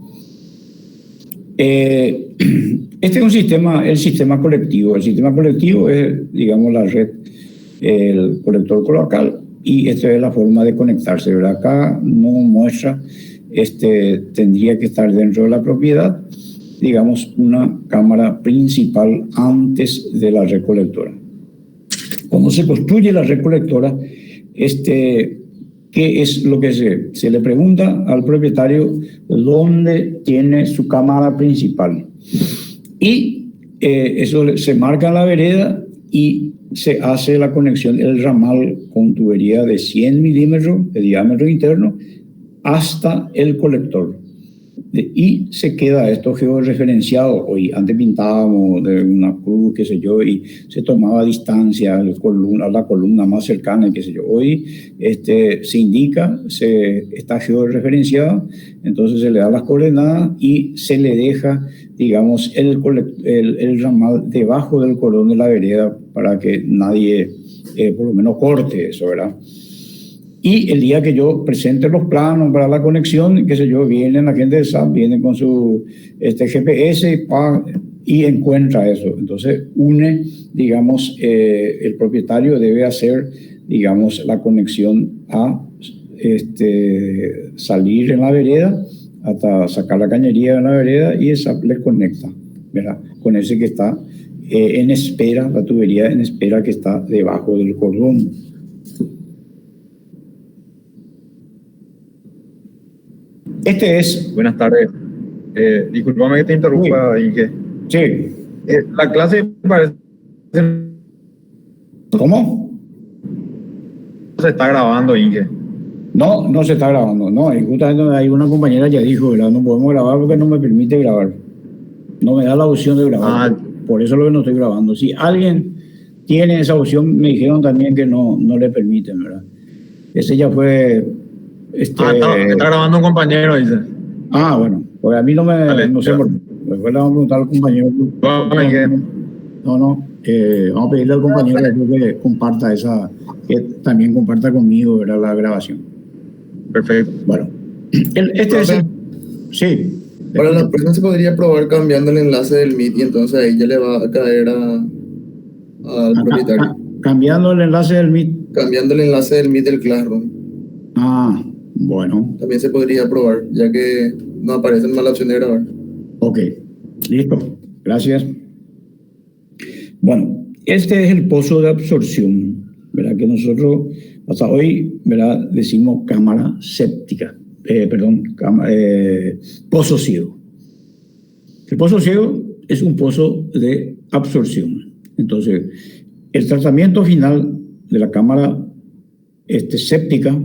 A: Este es el sistema colectivo. El sistema colectivo es, digamos, la red, el colector cloacal, y esta es la forma de conectarse, ¿verdad? Acá no muestra, tendría que estar dentro de la propiedad, digamos, una cámara principal antes de la red colectora. Cuando se construye la red colectora, ¿qué es lo que se le pregunta al propietario? ¿Dónde tiene su cámara principal? Y eso se marca en la vereda y se hace la conexión, el ramal con tubería de 100 milímetros de diámetro interno hasta el colector. Y se queda esto georreferenciado. Hoy antes pintábamos de una cruz, qué sé yo, y se tomaba distancia a la columna más cercana, qué sé yo. Hoy se indica, está georreferenciado, entonces se le da las coordenadas y se le deja, digamos, el ramal debajo del cordón de la vereda para que nadie, por lo menos, corte eso, ¿verdad? Y el día que yo presente los planos para la conexión, qué sé yo, viene la gente de SAP, viene con su GPS y encuentra eso. Entonces une, digamos, el propietario debe hacer, digamos, la conexión a salir en la vereda, hasta sacar la cañería de la vereda, y SAP les conecta, ¿verdad? Con ese que está en espera, la tubería en espera que está debajo del cordón.
E: Buenas tardes. Disculpame que te interrumpa, Inge.
A: Sí.
E: La clase parece...
A: ¿Cómo?
E: Se está grabando, Inge.
A: No se está grabando. No, justamente hay una compañera ya dijo, ¿verdad? No podemos grabar porque no me permite grabar. No me da la opción de grabar. Por eso es lo que no estoy grabando. Si alguien tiene esa opción, me dijeron también que no le permiten, ¿verdad? Ese ya fue...
E: está grabando un compañero, dice.
A: Bueno, pues a mí no sé por qué. Después le vamos a preguntar al compañero. Vamos a pedirle al compañero que comparta que también comparta conmigo, ¿verdad? La grabación.
E: Perfecto.
A: Bueno, sí.
F: Para la próxima se podría probar cambiando el enlace del Meet y entonces ahí ya le va a caer al propietario.
A: Cambiando el enlace del Meet.
F: Cambiando el enlace del Meet del Classroom.
A: Bueno,
F: También se podría probar, ya que no aparecen más la opción de grabar.
A: ok, listo, gracias. Bueno, este es el pozo de absorción, ¿verdad? Que nosotros hasta hoy, ¿verdad? Decimos cámara séptica, pozo ciego. El pozo ciego es un pozo de absorción. Entonces, el tratamiento final de la cámara séptica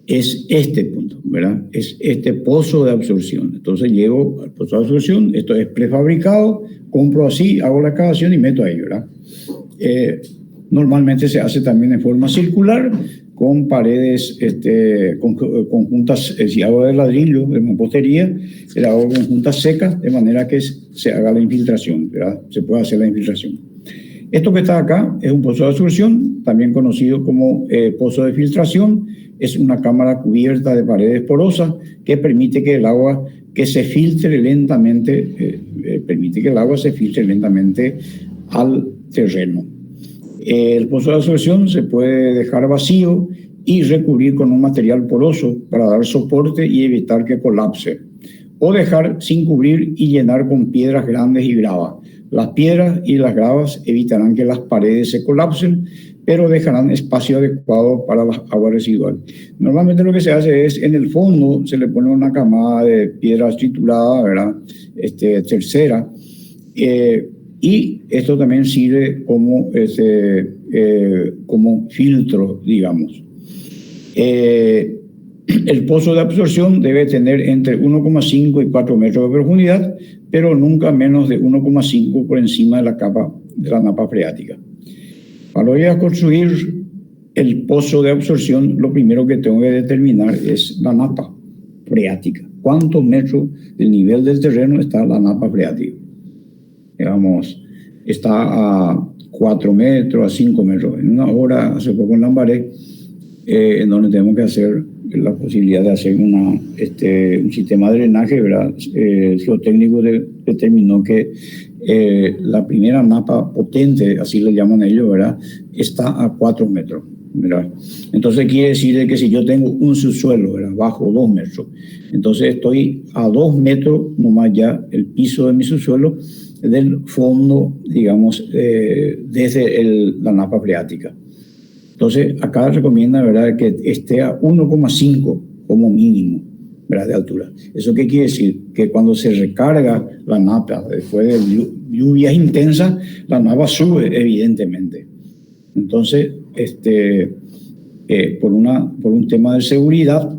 A: es este punto, ¿verdad? Es este pozo de absorción. Entonces llego al pozo de absorción, esto es prefabricado, compro así, hago la excavación y meto ahí, ¿verdad? Normalmente se hace también en forma circular, con paredes conjuntas, si hago de ladrillo, de mampostería, le hago conjuntas secas, de manera que se haga la infiltración, ¿verdad? Se puede hacer la infiltración. Esto que está acá es un pozo de absorción, también conocido como pozo de filtración. Es una cámara cubierta de paredes porosas que permite que el agua se filtre lentamente al terreno. El pozo de absorción se puede dejar vacío y recubrir con un material poroso para dar soporte y evitar que colapse, o dejar sin cubrir y llenar con piedras grandes y grava. Las piedras y las gravas evitarán que las paredes se colapsen, pero dejarán espacio adecuado para las aguas residuales. Normalmente lo que se hace es, en el fondo, se le pone una camada de piedras trituradas, ¿verdad? Tercera, y esto también sirve como filtro, digamos. El pozo de absorción debe tener entre 1,5 y 4 metros de profundidad, pero nunca menos de 1,5 por encima de la napa freática. Para ir a construir el pozo de absorción, lo primero que tengo que determinar es la napa freática. ¿Cuántos metros del nivel del terreno está la napa freática? Digamos, está a 4 metros, a 5 metros. En una obra, hace poco en Lambaré, en donde tenemos que hacer la posibilidad de hacer un sistema de drenaje, ¿verdad? El geotécnico determinó que la primera napa potente, así le llaman ellos, ¿verdad? Está a 4 metros, ¿verdad? Entonces quiere decir que si yo tengo un subsuelo, ¿verdad? Bajo 2 metros, entonces estoy a 2 metros nomás ya el piso de mi subsuelo del fondo, digamos, desde la napa freática. Entonces, acá recomienda, ¿verdad?, que esté a 1,5 como mínimo, ¿verdad?, de altura. ¿Eso qué quiere decir? Que cuando se recarga la napa, después de lluvias intensas, la napa sube, evidentemente. Entonces, por un tema de seguridad,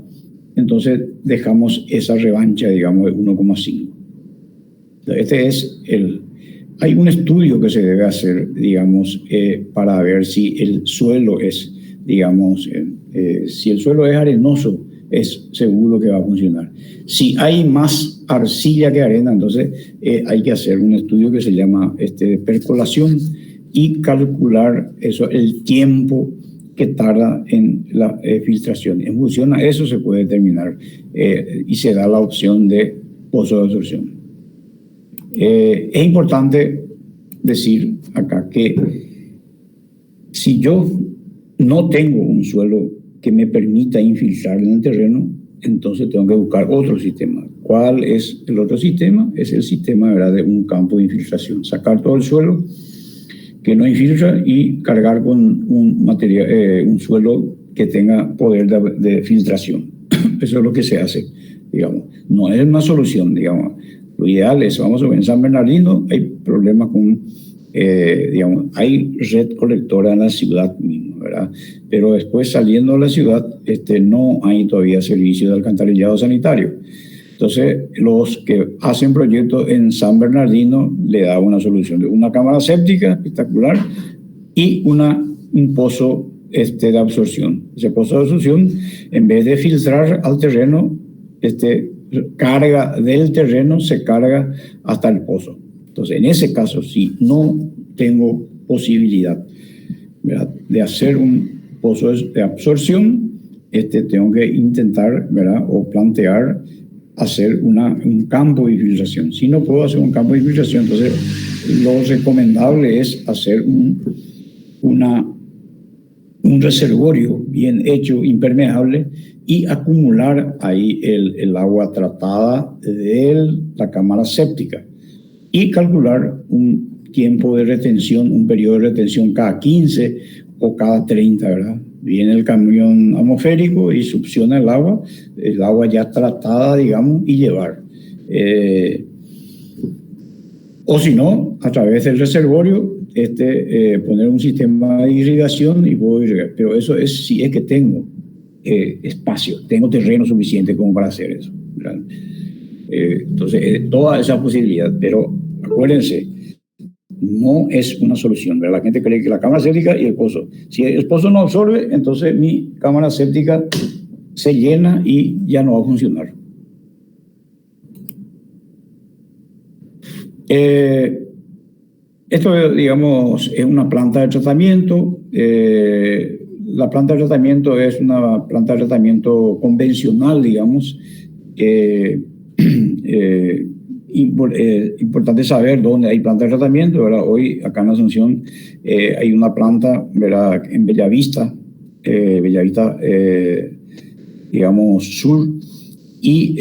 A: entonces dejamos esa revancha, digamos, de 1,5. Hay un estudio que se debe hacer, digamos, para ver si el suelo es, digamos, si el suelo es arenoso, es seguro que va a funcionar. Si hay más arcilla que arena, entonces hay que hacer un estudio que se llama percolación y calcular el tiempo que tarda en la filtración. En función a eso se puede determinar y se da la opción de pozo de absorción. Es importante decir acá que si yo no tengo un suelo que me permita infiltrar en el terreno, entonces tengo que buscar otro sistema. ¿Cuál es el otro sistema? Es el sistema, ¿verdad?, de un campo de infiltración. Sacar todo el suelo que no infiltra y cargar con un suelo que tenga poder de filtración. Eso es lo que se hace, digamos. No es una solución, digamos. Lo ideal es, vamos a ver, en San Bernardino hay problemas con, digamos, hay red colectora en la ciudad misma, ¿verdad? Pero después, saliendo de la ciudad, no hay todavía servicio de alcantarillado sanitario. Entonces, los que hacen proyectos en San Bernardino le da una solución de una cámara séptica espectacular y un pozo de absorción. Ese pozo de absorción, en vez de filtrar al terreno, carga del terreno, se carga hasta el pozo. Entonces, en ese caso, si no tengo posibilidad, ¿verdad?, de hacer un pozo de absorción, tengo que intentar, ¿verdad?, o plantear hacer un campo de infiltración. Si no puedo hacer un campo de infiltración, entonces lo recomendable es hacer un un reservorio bien hecho, impermeable, y acumular ahí el agua tratada de la cámara séptica y calcular un tiempo de retención, un periodo de retención cada 15 o cada 30, ¿verdad? Viene el camión atmosférico y succiona el agua ya tratada, digamos, y llevar. O si no, a través del reservorio, poner un sistema de irrigación y puedo irrigar. Pero eso es si es que tengo espacio, tengo terreno suficiente como para hacer eso, ¿verdad? Entonces, toda esa posibilidad, pero acuérdense, no es una solución, ¿verdad? La gente cree que la cámara séptica y el pozo. Si el pozo no absorbe, entonces mi cámara séptica se llena y ya no va a funcionar. Esto, digamos, es una planta de tratamiento. La planta de tratamiento es una planta de tratamiento convencional, digamos. Importante saber dónde hay planta de tratamiento, ¿verdad? Hoy acá en Asunción hay una planta, ¿verdad?, en Bellavista, digamos, sur, y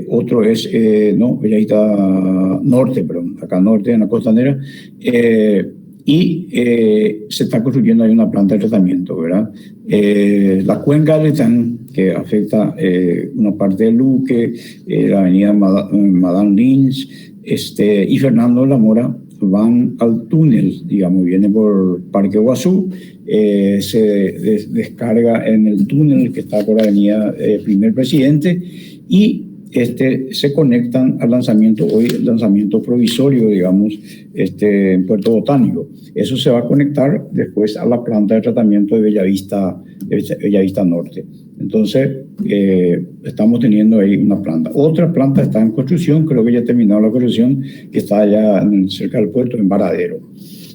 A: otro es, Bellavista Norte, perdón, acá norte, en la costanera, y se está construyendo ahí una planta de tratamiento, ¿verdad? La cuenca de Letán, que afecta una parte de Luque, la avenida Madame Lynch, y Fernando de la Mora, van al túnel, digamos, viene por Parque Guazú, se descarga en el túnel que está por la avenida Primer Presidente y se conectan al lanzamiento, hoy el lanzamiento provisorio, digamos, en Puerto Botánico. Eso se va a conectar después a la planta de tratamiento de Bellavista Norte. Entonces, estamos teniendo ahí una planta. Otra planta está en construcción, creo que ya ha terminado la construcción, que está allá cerca del puerto, en Varadero.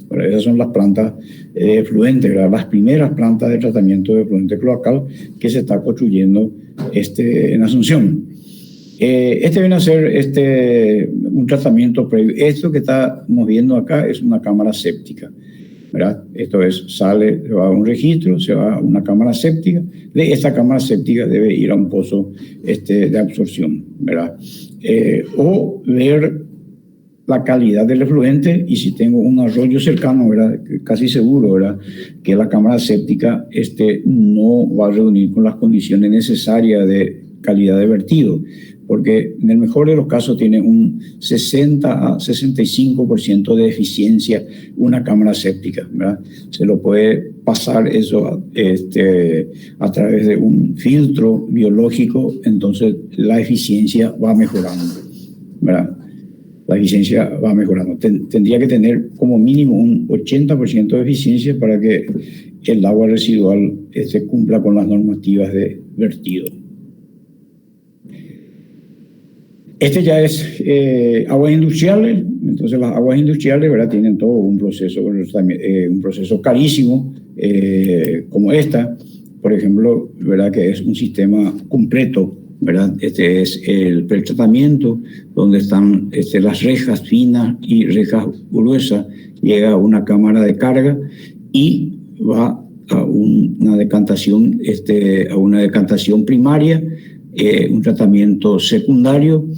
A: Bueno, esas son las plantas de efluente, ¿verdad? Las primeras plantas de tratamiento de efluente cloacal que se está construyendo en Asunción. Viene a ser un tratamiento previo. Esto que estamos viendo acá es una cámara séptica, ¿verdad? Esto es, se va a un registro, se va a una cámara séptica. De esta cámara séptica debe ir a un pozo de absorción, ¿verdad? O ver la calidad del efluente, y si tengo un arroyo cercano, ¿verdad?, casi seguro, ¿verdad?, que la cámara séptica no va a reunir con las condiciones necesarias de calidad de vertido, porque en el mejor de los casos tiene un 60 a 65% de eficiencia una cámara séptica, ¿verdad? Se lo puede pasar eso a través de un filtro biológico, entonces la eficiencia va mejorando, ¿verdad? La eficiencia va mejorando. Tendría que tener como mínimo un 80% de eficiencia para que el agua residual cumpla con las normativas de vertido. Ya es aguas industriales. Entonces las aguas industriales, ¿verdad?, tienen todo un proceso carísimo, como esta, por ejemplo, ¿verdad?, que es un sistema completo, ¿verdad? Es el pretratamiento, donde están las rejas finas y rejas gruesas. Llega a una cámara de carga y va a una decantación, primaria, un tratamiento secundario,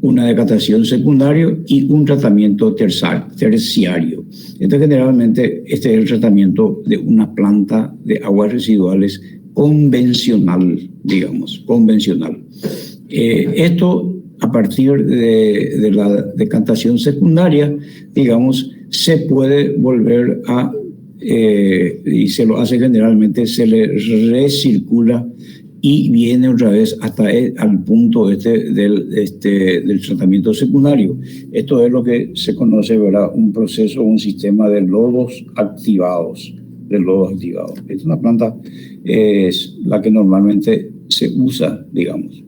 A: una decantación secundario y un tratamiento terciario. Generalmente es el tratamiento de una planta de aguas residuales convencional, digamos, convencional. Esto, a partir de la decantación secundaria, digamos, se puede volver y se lo hace generalmente, se le recircula y viene otra vez hasta al punto del tratamiento secundario. Esto es lo que se conoce, ¿verdad?, un proceso, un sistema de lodos activados. Esta es una planta, es la que normalmente se usa, digamos.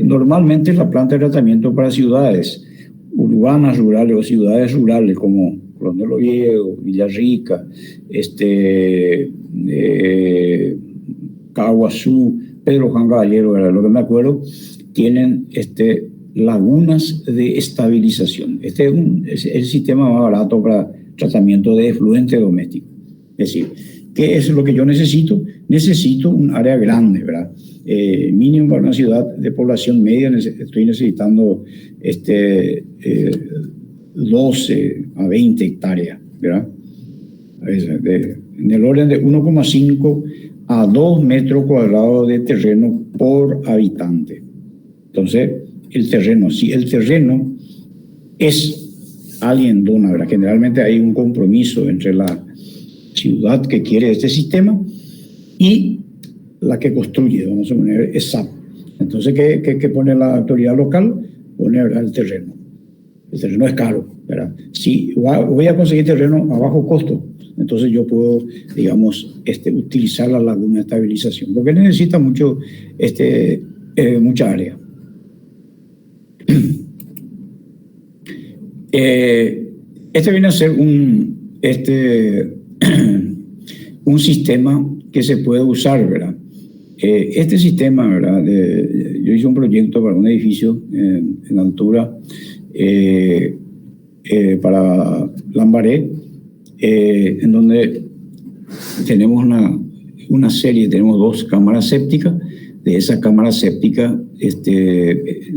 A: Normalmente la planta de tratamiento para ciudades urbanas, rurales, o ciudades rurales como Coronel Oviedo, Villarrica, Caguazú, Pedro Juan Caballero, ¿verdad?, lo que me acuerdo, tienen lagunas de estabilización. Es el sistema más barato para tratamiento de efluente doméstico. Es decir, ¿qué es lo que yo necesito? Necesito un área grande, ¿verdad? Mínimo para una ciudad de población media estoy necesitando 12 a 20 hectáreas, ¿verdad? En el orden de 1,5 a 2 metros cuadrados de terreno por habitante. Entonces, el terreno, si el terreno es alguien dona, ¿verdad? Generalmente hay un compromiso entre la ciudad que quiere este sistema y la que construye, vamos a poner ESAP. Entonces, ¿qué pone la autoridad local? Pone, ¿verdad?, el terreno. El terreno es caro, ¿verdad? Si voy a conseguir terreno a bajo costo, entonces yo puedo, digamos, utilizar la laguna de estabilización, porque necesita mucha área. Viene a ser un sistema que se puede usar, ¿verdad? Este sistema, ¿verdad? Yo hice un proyecto para un edificio en altura para Lambaré, en donde tenemos una serie, tenemos 2 cámaras sépticas. De esa cámara séptica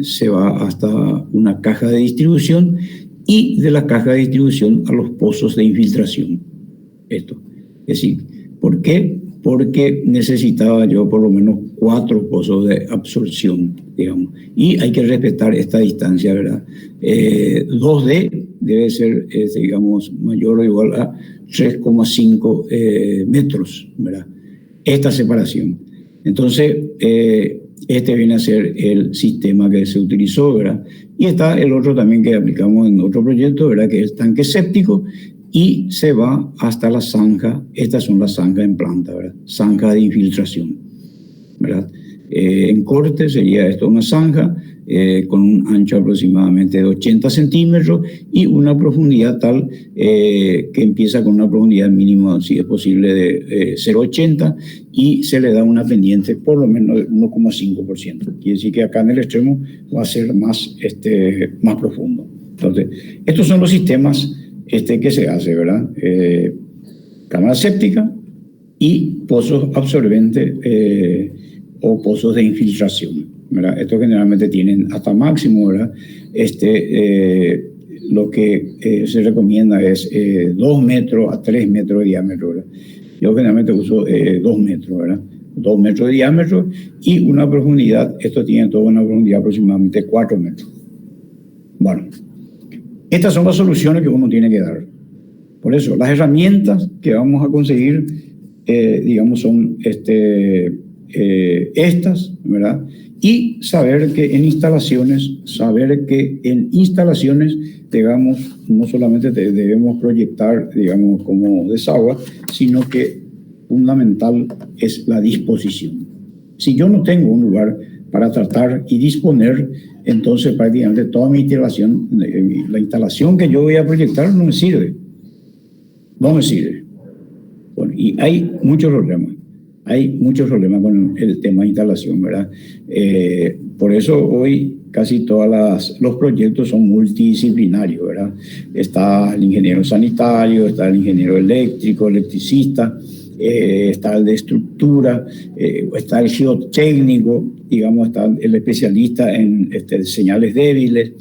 A: se va hasta una caja de distribución y de la caja de distribución a los pozos de infiltración. Esto. Es decir, ¿por qué? Porque necesitaba yo por lo menos 4 pozos de absorción, digamos. Y hay que respetar esta distancia, ¿verdad? 2D debe ser, digamos, mayor o igual a 3,5 metros, ¿verdad? Esta separación. Entonces, viene a ser el sistema que se utilizó, ¿verdad? Y está el otro también que aplicamos en otro proyecto, ¿verdad? Que es el tanque séptico, y se va hasta la zanja. Estas son las zanjas en planta, ¿verdad? Zanja de infiltración, ¿verdad? En corte sería esto una zanja con un ancho aproximadamente de 80 centímetros y una profundidad tal que empieza con una profundidad mínima, si es posible, de 0,80, y se le da una pendiente por lo menos de 1,5%. Quiere decir que acá en el extremo va a ser más profundo. Entonces, estos son los sistemas que se hace, ¿verdad? Cámara séptica y pozos absorbentes o pozos de infiltración, ¿verdad? Estos generalmente tienen hasta máximo, ¿verdad? Lo que se recomienda es 2 metros a 3 metros de diámetro, ¿verdad? Yo generalmente uso 2 metros, ¿verdad? 2 metros de diámetro y una profundidad, esto tiene toda una profundidad aproximadamente 4 metros. Bueno, estas son las soluciones que uno tiene que dar. Por eso, las herramientas que vamos a conseguir, digamos, son estas, ¿verdad? Y saber que en instalaciones, digamos, no solamente debemos proyectar, digamos, como desagüe, sino que fundamental es la disposición. Si yo no tengo un lugar para tratar y disponer, entonces prácticamente toda mi instalación, la instalación que yo voy a proyectar no me sirve. No me sirve. Bueno, y hay muchos problemas. Hay muchos problemas con el tema de instalación, ¿verdad? Por eso hoy casi todos los proyectos son multidisciplinarios, ¿verdad? Está el ingeniero sanitario, está el ingeniero eléctrico, electricista, está el de estructura, está el geotécnico, digamos, está el especialista en señales débiles,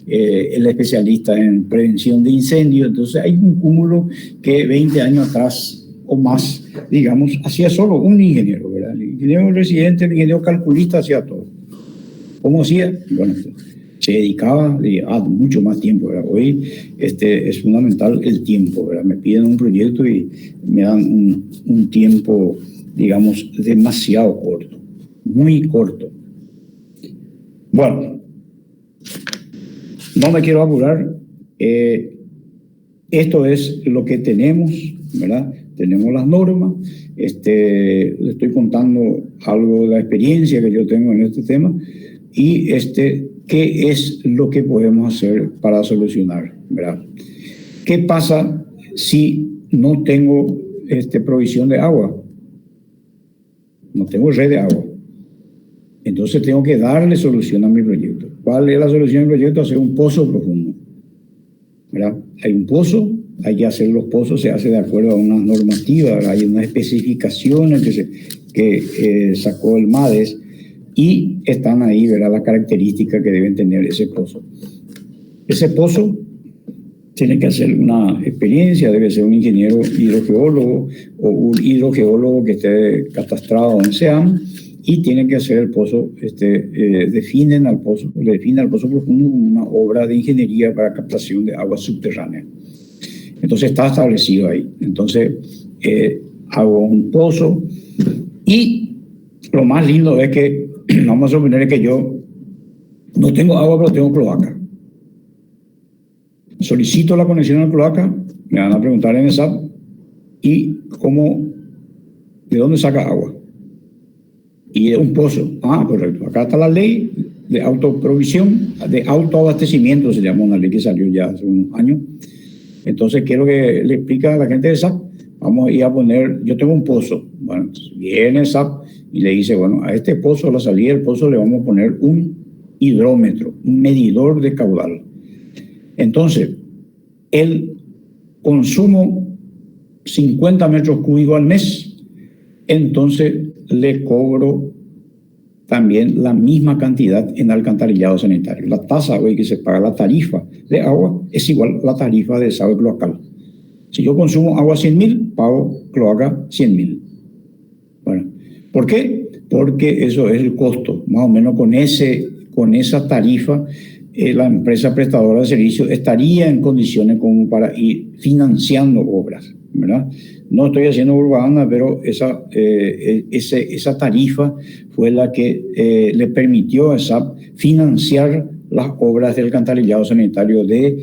A: el especialista en prevención de incendios. Entonces hay un cúmulo que 20 años atrás o más, digamos, hacía solo un ingeniero, ¿verdad? El ingeniero residente, el ingeniero calculista hacía todo. ¿Cómo hacía? Bueno, se dedicaba a mucho más tiempo, ¿verdad? Hoy es fundamental el tiempo, ¿verdad? Me piden un proyecto y me dan un tiempo, digamos, demasiado corto, muy corto. Bueno, no me quiero apurar. Esto es lo que tenemos, ¿verdad? Tenemos las normas. Le estoy contando algo de la experiencia que yo tengo en este tema y qué es lo que podemos hacer para solucionar, ¿verdad? ¿Qué pasa si no tengo provisión de agua? No tengo red de agua. Entonces tengo que darle solución a mi proyecto. ¿Cuál es la solución del proyecto? Hacer un pozo profundo, ¿verdad? Hay un pozo hay que hacer los pozos, se hace de acuerdo a unas normativas, hay unas especificaciones que sacó el MADES y están ahí, ¿verdad?, las características que deben tener ese pozo. Ese pozo tiene que hacer una experiencia, debe ser un ingeniero hidrogeólogo o un hidrogeólogo que esté catastrado en SEAM, y tiene que hacer el pozo, le definen al pozo profundo como una obra de ingeniería para captación de agua subterránea. Entonces está establecido ahí. Entonces hago un pozo y lo más lindo es que, vamos a suponer que yo no tengo agua, pero tengo cloaca. Solicito la conexión a la cloaca, me van a preguntar en ESAP, ¿y de dónde saca agua? Y es un pozo. Ah, correcto. Acá está la ley de autoprovisión, de autoabastecimiento, se llama una ley que salió ya hace unos años. Entonces, ¿qué es lo que le explica a la gente de SAP? Vamos a ir a poner, yo tengo un pozo. Bueno, viene SAP y le dice, bueno, a este pozo, a la salida del pozo, le vamos a poner un hidrómetro, un medidor de caudal. Entonces, el consumo 50 metros cúbicos al mes, entonces le cobro también la misma cantidad en alcantarillado sanitario. La tasa hoy que se paga, la tarifa de agua, es igual a la tarifa de desagüe cloacal. Si yo consumo agua 100.000, pago cloaca 100.000. Bueno, ¿por qué? Porque eso es el costo. Más o menos con esa tarifa, la empresa prestadora de servicios estaría en condiciones como para ir financiando obras, ¿verdad? No estoy haciendo propaganda, pero esa tarifa fue la que le permitió a SAP financiar las obras del alcantarillado sanitario de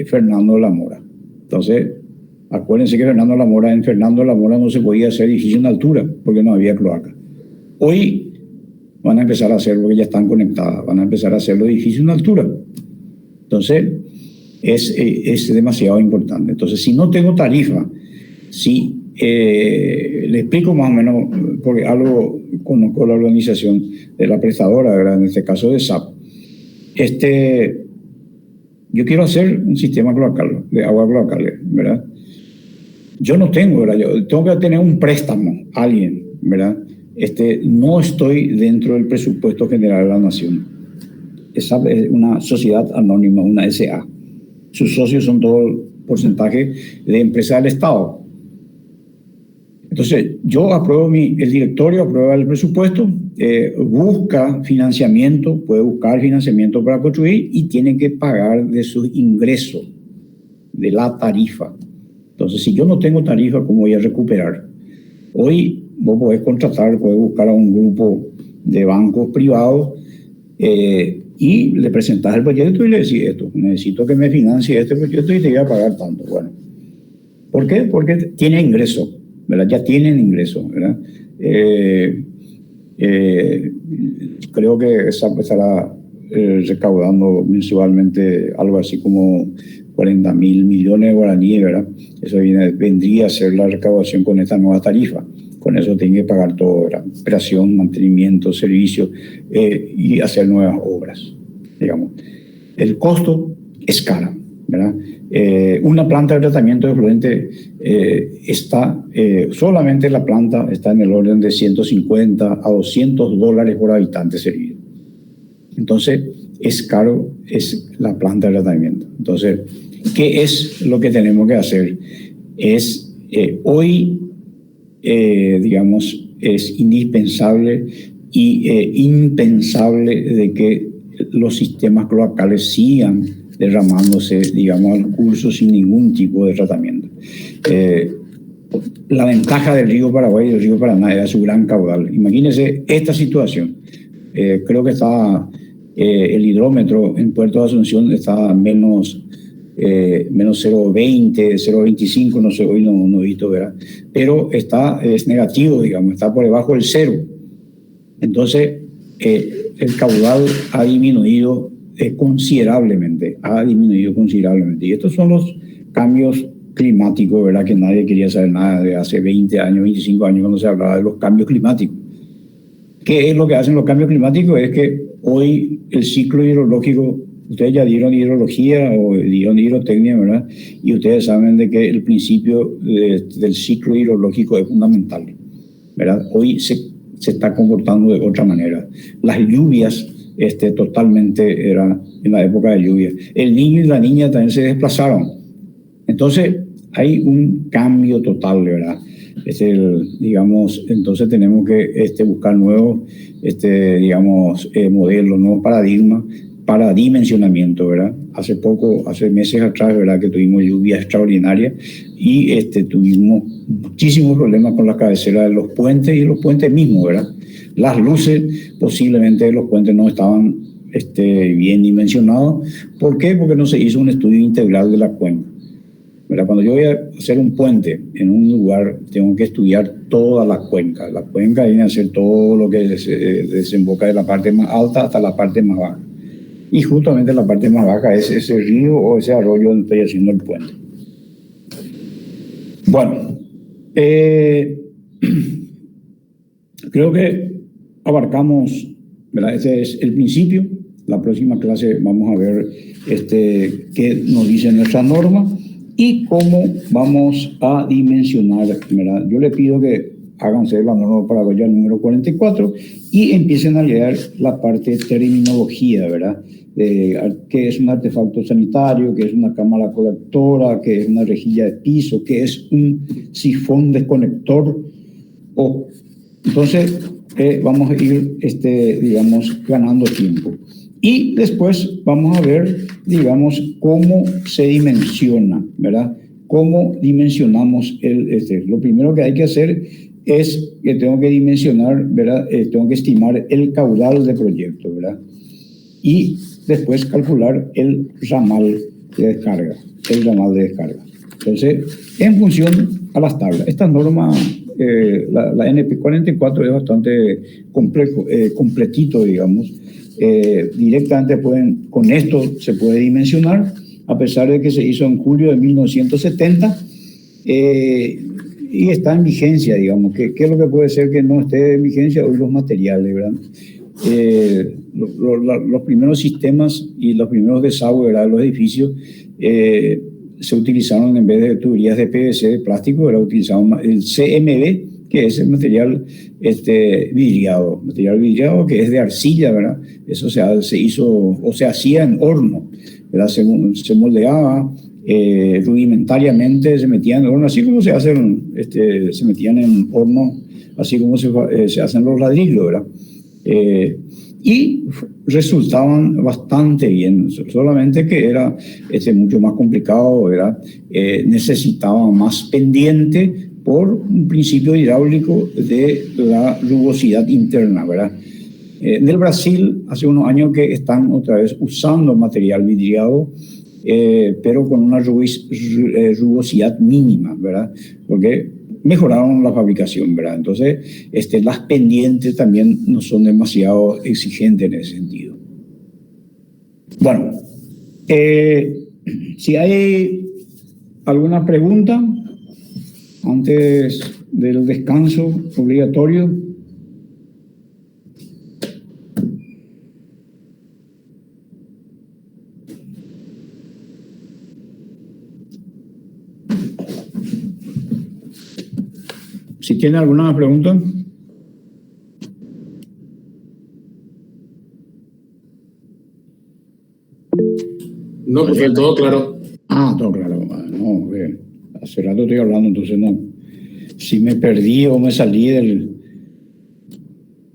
A: Fernando de la Mora. Entonces, acuérdense que en Fernando de la Mora no se podía hacer edificio en altura porque no había cloaca. Hoy van a empezar a hacer, porque ya están conectadas, van a empezar a hacer los edificios en altura. Entonces, es demasiado importante. Entonces, si no tengo tarifa, le explico más o menos, porque algo conozco la organización de la prestadora, ¿verdad?, en este caso de SAP. Yo quiero hacer un sistema cloacal, de agua cloacal, ¿verdad? Yo no tengo, ¿verdad? Yo tengo que tener un préstamo, alguien, ¿verdad? No estoy dentro del presupuesto general de la nación. SAP es una sociedad anónima, una SA. Sus socios son todo el porcentaje de empresa del Estado. Entonces, yo apruebo el directorio aprueba el presupuesto, busca financiamiento, puede buscar financiamiento para construir y tiene que pagar de sus ingresos, de la tarifa. Entonces, si yo no tengo tarifa, ¿cómo voy a recuperar? Hoy vos podés contratar, podés buscar a un grupo de bancos privados y le presentás el proyecto y le decís esto, necesito que me financie este proyecto y te voy a pagar tanto. Bueno, ¿por qué? Porque tiene ingreso, ¿verdad? Ya tienen ingreso, ¿verdad? Creo que estará recaudando mensualmente algo así como 40.000 millones de guaraníes, ¿verdad? Eso vendría a ser la recaudación con esta nueva tarifa. Con eso tiene que pagar todo, ¿verdad? Operación, mantenimiento, servicio y hacer nuevas obras, digamos. El costo es caro, ¿verdad? Una planta de tratamiento de efluente solamente la planta está en el orden de 150 a $200 por habitante servido. Entonces, es caro, es la planta de tratamiento. Entonces, ¿qué es lo que tenemos que hacer? Hoy, digamos, es indispensable y impensable de que los sistemas cloacales sigan derramándose, digamos, al curso sin ningún tipo de tratamiento. La ventaja del río Paraguay y del río Paraná era su gran caudal. Imagínense esta situación. Creo que está el hidrómetro en Puerto de Asunción está menos 0,20, 0,25, no sé, hoy no he visto, ¿verdad? Pero es negativo, digamos, está por debajo del cero. Entonces, el caudal ha disminuido considerablemente, Y estos son los cambios climáticos, ¿verdad? Que nadie quería saber nada de hace 20 años, 25 años, cuando se hablaba de los cambios climáticos. ¿Qué es lo que hacen los cambios climáticos? Es que hoy el ciclo hidrológico ustedes ya dieron hidrología o dieron hidrotecnia, ¿verdad? Y ustedes saben de que el principio del ciclo hidrológico es fundamental, ¿verdad? Hoy se está comportando de otra manera. Las lluvias, totalmente era en la época de lluvia. El niño y la niña también se desplazaron. Entonces, hay un cambio total, ¿verdad? Digamos, entonces tenemos que buscar nuevos, modelos, nuevos paradigmas para dimensionamiento, ¿verdad? Hace meses atrás, ¿verdad?, que tuvimos lluvia extraordinaria y tuvimos muchísimos problemas con la cabecera de los puentes y los puentes mismos, ¿verdad? Las luces posiblemente de los puentes no estaban bien dimensionados. ¿Por qué? Porque no se hizo un estudio integral de la cuenca. ¿Verdad? Cuando yo voy a hacer un puente en un lugar, tengo que estudiar toda la cuenca. La cuenca viene a ser todo lo que desemboca de la parte más alta hasta la parte más baja. Y justamente la parte más baja es ese río o ese arroyo donde estoy haciendo el puente. Bueno, creo que abarcamos, ¿verdad? Ese es el principio. La próxima clase vamos a ver qué nos dice nuestra norma y cómo vamos a dimensionar, ¿verdad? Yo le pido que háganse la norma paraguaya número 44 y empiecen a leer la parte de terminología, ¿verdad? ¿Qué es un artefacto sanitario? ¿Qué es una cámara colectora? ¿Qué es una rejilla de piso? ¿Qué es un sifón desconector? Entonces, vamos a ir, digamos, ganando tiempo. Y después vamos a ver, digamos, cómo se dimensiona, ¿verdad? Cómo dimensionamos lo primero que hay que hacer es que tengo que dimensionar, ¿verdad? Tengo que estimar el caudal de proyecto, ¿verdad? Y después calcular el ramal de descarga, Entonces, en función a las tablas. Esta norma, la NP44 es bastante completito, digamos. Directamente con esto se puede dimensionar, a pesar de que se hizo en julio de 1970 y está en vigencia, digamos. ¿Qué es lo que puede ser que no esté en vigencia? Hoy los materiales, ¿verdad? Los primeros sistemas y los primeros desagües, ¿verdad?, de los edificios se utilizaron, en vez de tuberías de PVC, de plástico, era utilizado el CMB, que es el material vidriado, que es de arcilla, ¿verdad? Eso se hizo o se hacía en horno, ¿verdad? Se moldeaba rudimentariamente, se metían en horno, así como se metían en horno, así como se hacen los ladrillos, ¿verdad? Y resultaban bastante bien, solamente que era mucho más complicado, ¿verdad? Necesitaba más pendiente por un principio hidráulico de la rugosidad interna, ¿verdad? En el Brasil, hace unos años que están otra vez usando material vidriado, pero con una rugosidad mínima, ¿verdad? Porque mejoraron la fabricación, ¿verdad? Entonces, las pendientes también no son demasiado exigentes en ese sentido. Bueno, si hay alguna pregunta antes del descanso obligatorio. Si tiene alguna pregunta.
F: No, pues todo claro.
A: Todo claro. No, hace rato estoy hablando, entonces no. Si me perdí o me salí del...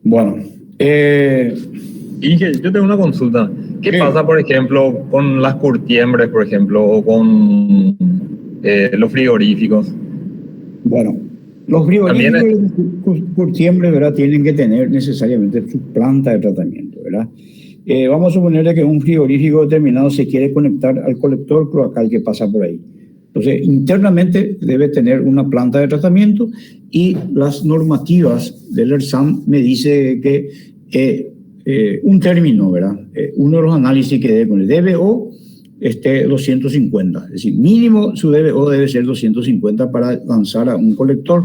A: Bueno.
E: Inge, yo tengo una consulta. ¿Qué pasa, por ejemplo, con las curtiembres, por ejemplo, o con los frigoríficos?
A: Bueno, los frigoríficos curtiembres, ¿verdad?, tienen que tener necesariamente su planta de tratamiento, ¿verdad? Vamos a suponer que un frigorífico determinado se quiere conectar al colector cloacal que pasa por ahí. Entonces, internamente debe tener una planta de tratamiento y las normativas del ERSAM me dice que un término, ¿verdad? Uno de los análisis que debe poner DBO 250, es decir, mínimo su DBO debe ser 250 para lanzar a un colector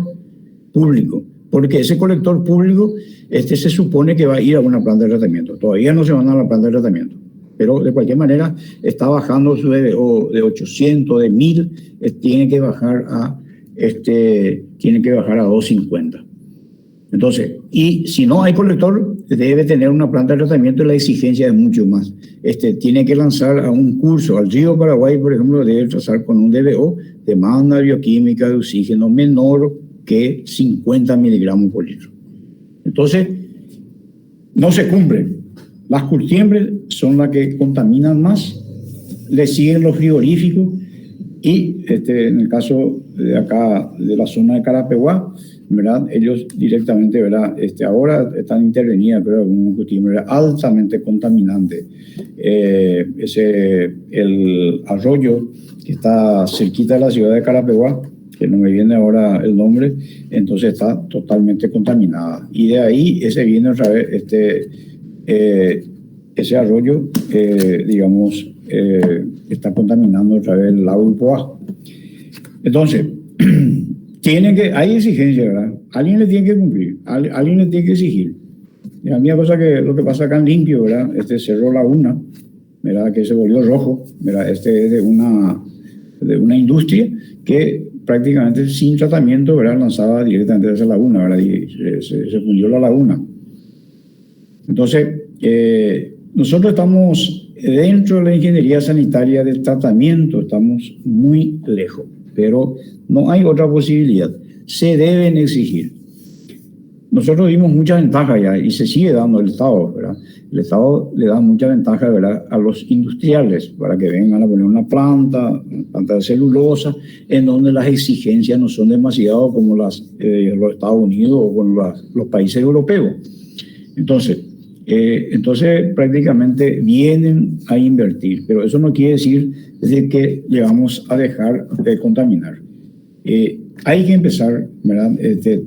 A: público, porque ese colector público se supone que va a ir a una planta de tratamiento. Todavía no se van a la planta de tratamiento, Pero de cualquier manera está bajando su DBO de 800, de 1000, tiene que bajar a 250. Entonces, y si no hay colector, debe tener una planta de tratamiento y la exigencia es mucho más. Tiene que lanzar a un curso. Al río Paraguay, por ejemplo, debe trazar con un DBO, demanda bioquímica de oxígeno menor que 50 miligramos por litro. Entonces, no se cumplen. Las curtiembres son las que contaminan más, le siguen los frigoríficos y en el caso de acá, de la zona de Carapeguá, ¿verdad? Ellos directamente, ¿verdad? Ahora están intervenidas, pero algunos curtiembres altamente contaminantes. El arroyo que está cerquita de la ciudad de Carapeguá, que no me viene ahora el nombre, entonces está totalmente contaminada. Y de ahí ese viene otra vez, ese arroyo, digamos, está contaminando otra vez el lago Upoá. Entonces, hay exigencia, ¿verdad? Alguien le tiene que cumplir, alguien le tiene que exigir. Y la misma cosa que lo que pasa acá en Limpio, ¿verdad? Cerro Laguna, ¿verdad? Que se volvió rojo, ¿verdad? Es de una industria que prácticamente sin tratamiento, ¿verdad? Lanzaba directamente a esa laguna, ¿verdad? Y se fundió la laguna. Entonces, nosotros estamos dentro de la ingeniería sanitaria del tratamiento, estamos muy lejos, pero no hay otra posibilidad. Se deben exigir. Nosotros dimos mucha ventaja ya y se sigue dando el Estado, ¿verdad? El Estado le da mucha ventaja, ¿verdad?, a los industriales para que vengan a poner una planta de celulosa, en donde las exigencias no son demasiado como los Estados Unidos o con los países europeos. Entonces prácticamente vienen a invertir, pero eso no quiere decir de que le vamos a dejar de contaminar. Hay que empezar, ¿verdad?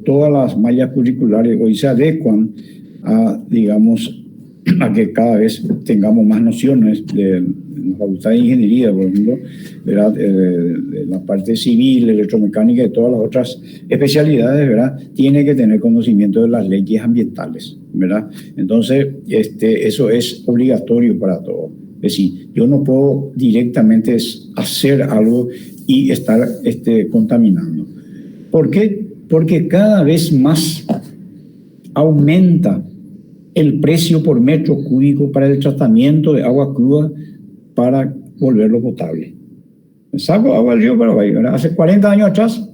A: Todas las mallas curriculares hoy se adecuan a, digamos, a que cada vez tengamos más nociones de la Facultad de Ingeniería, por ejemplo, ¿verdad? De la parte civil, electromecánica y todas las otras especialidades, ¿verdad? Tiene que tener conocimiento de las leyes ambientales, ¿verdad? Entonces, eso es obligatorio para todos. Es decir, yo no puedo directamente hacer algo y estar contaminando. ¿Por qué? Porque cada vez más aumenta el precio por metro cúbico para el tratamiento de agua cruda para volverlo potable. Saco agua del río Paraguay, ¿verdad? Hace 40 años atrás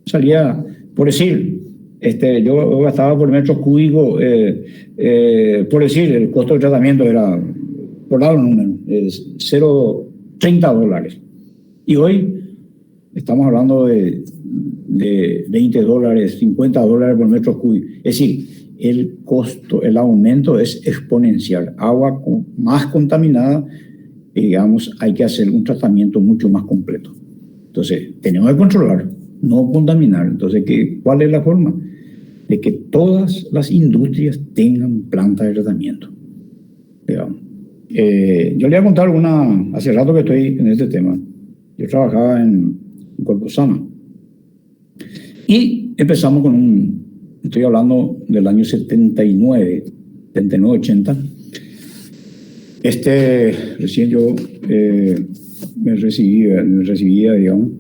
A: salía, por decir, yo gastaba por metro cúbico, por decir, el costo de tratamiento era, por dar un número, $0.30. Y hoy estamos hablando de $20, $50 por metro cúbico. Es decir, el costo, el aumento es exponencial. Agua más contaminada, digamos, hay que hacer un tratamiento mucho más completo. Entonces, tenemos que controlar, no contaminar. Entonces, ¿cuál es la forma? De que todas las industrias tengan plantas de tratamiento. Digamos. Yo le voy a contar hace rato que estoy en este tema. Yo trabajaba en Corposana y empezamos estoy hablando del año 79, 80. Recién yo me recibía, digamos,